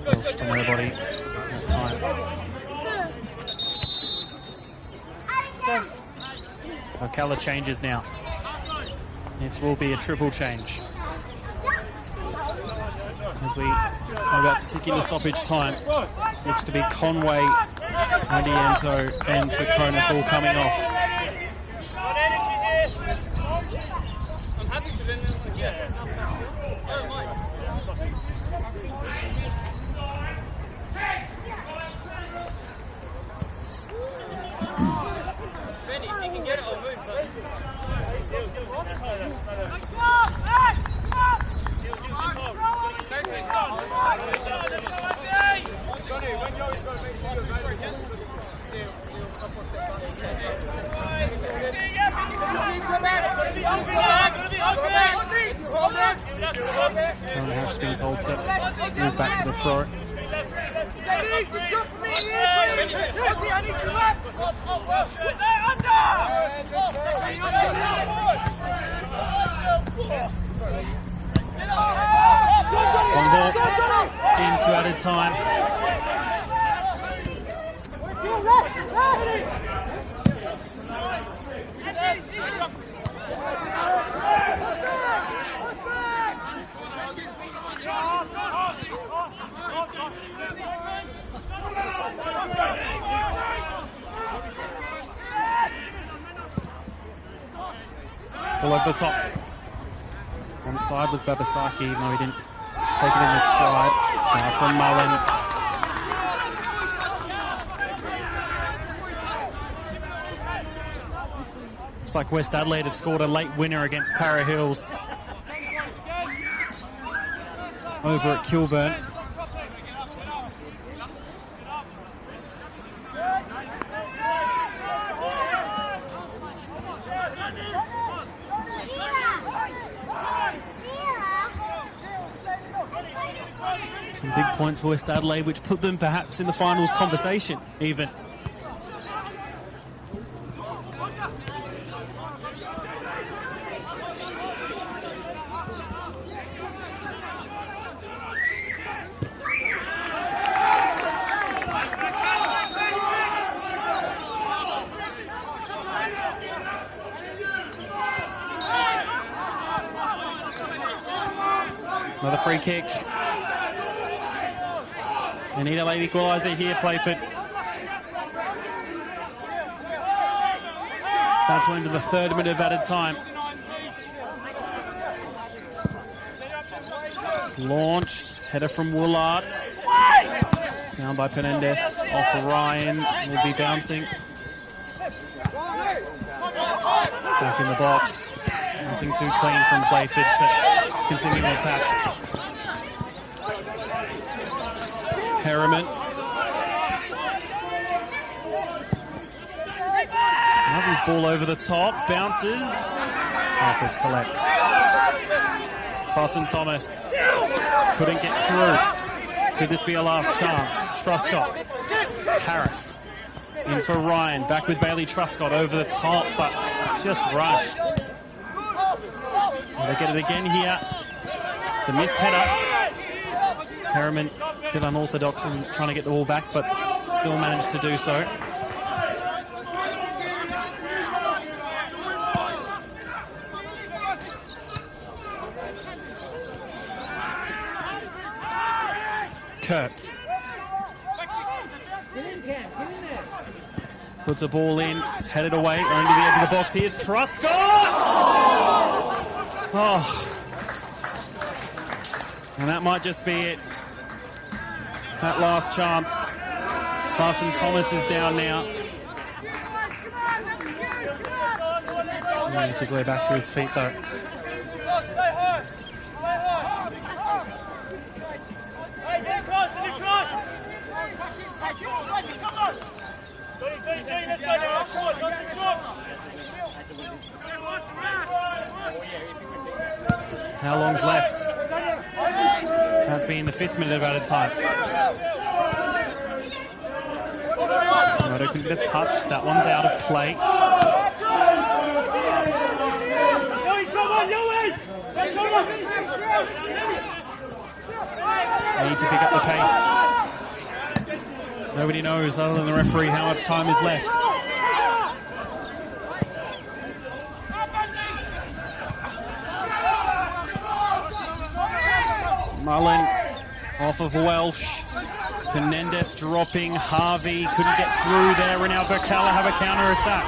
Welsh to nobody that time. Birkalla changes now. This will be a triple change, as we are about to tick into stoppage time. Looks to be Conway, Adiento and Sukonis all coming off. House being told to move back to the throw. One ball into added time. All over the top. On side was Babasaki, even though he didn't take it in his stride. Now from Mullen. Looks like West Adelaide have scored a late winner against Para Hills over at Kilburn. Some big points for West Adelaide, which put them perhaps in the finals conversation, even. Another free kick. They need a late equaliser here, Playford. That's into the 3rd minute of added time. It's launched. Header from Woolard. Down by Penendez. Off Ryan. Will be bouncing. Back in the box. Nothing too clean from Playford to continue the attack. Harriman. His ball over the top. Bounces. Marcus collects. Carson Thomas. Couldn't get through. Could this be a last chance? Truscott. Harris. In for Ryan. Back with Bailey Truscott over the top, but just rushed. They get it again here. It's a missed header. Harriman a bit unorthodox in trying to get the ball back, but still managed to do so. Kurtz. Puts a ball in. It's headed away. Only the edge of the box. Here's Truscott! Oh. And that might just be it. That last chance. Carson Thomas is down now. Make his way back to his feet though. How long's left? That's been the 5th minute of added time. Tomato couldn't get a touch. That one's out of play. They need to pick up the pace. Nobody knows, other than the referee, how much time is left. Mullen off of Welsh. Penendez dropping. Harvey couldn't get through there, and now Birkalla have a counter-attack.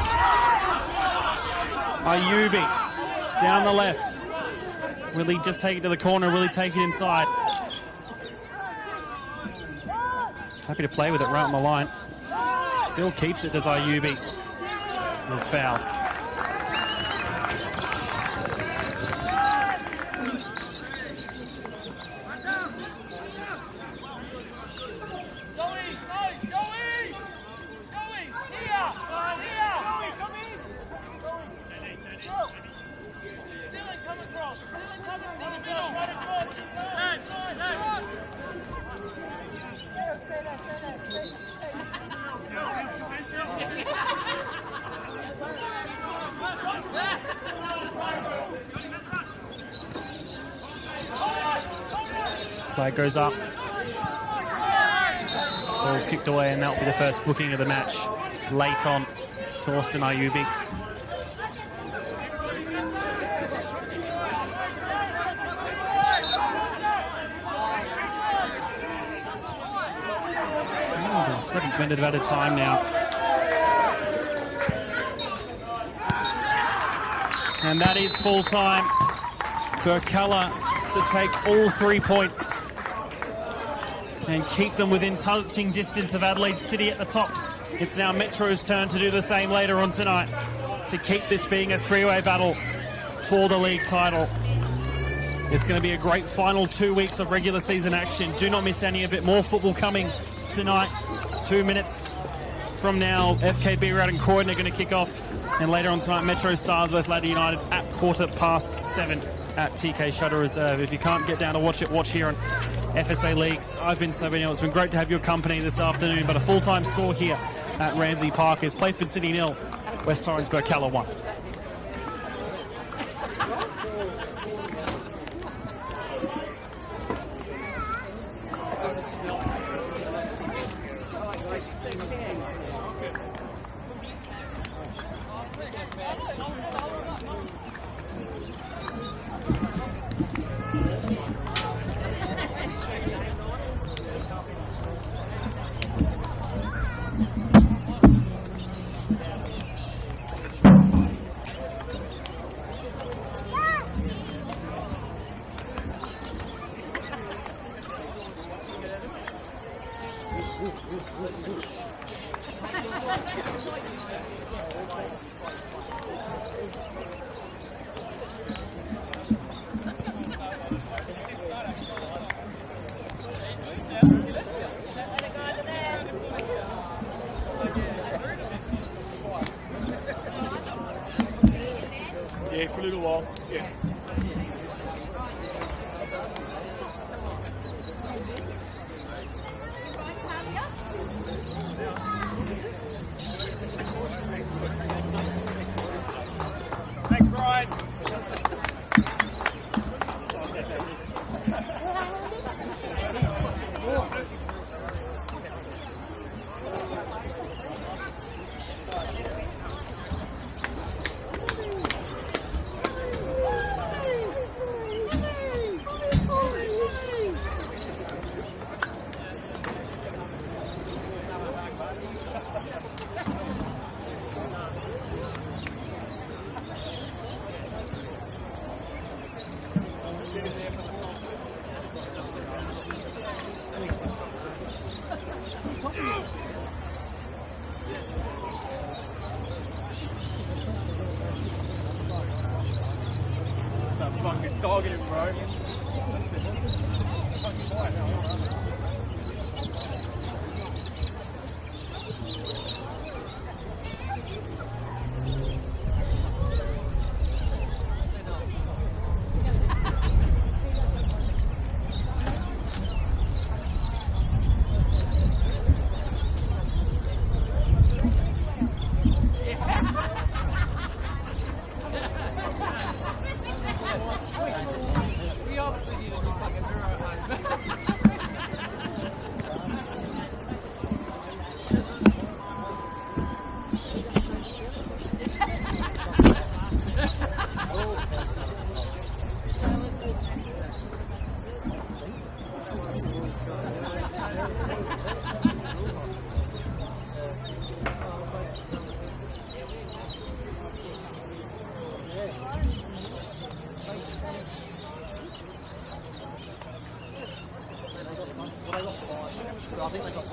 Ayubi down the left. Will he just take it to the corner? Will he take it inside? Happy to play with it right on the line. Still keeps it, does Ayubi. He's fouled. Flag goes up. Ball's kicked away, and that will be the first booking of the match late on to Austin Ayubi. The 7th minute of added time now. And that is full time. Birkalla to take all 3 points and keep them within touching distance of Adelaide City at the top. It's now Metro's turn to do the same later on tonight, to keep this being a 3-way battle for the league title. It's going to be a great final 2 weeks of regular season action. Do not miss any of it. More football coming tonight. 2 minutes from now, FKB Rat and Croydon are going to kick off. And later on tonight, Metro Stars vs Laddie United at 7:15 at TK Shutter Reserve. If you can't get down to watch it, watch here on FSA Leagues. I've been Toby Neal. It's been great to have your company this afternoon, but a full-time score here at Ramsey Park is Playford City 0, West Torrens Birkalla 1. Yeah, for a little while. Yeah. Thanks, Brian. Stop fucking dogging it, bro. We obviously need a new fucking mirror at home. I think they got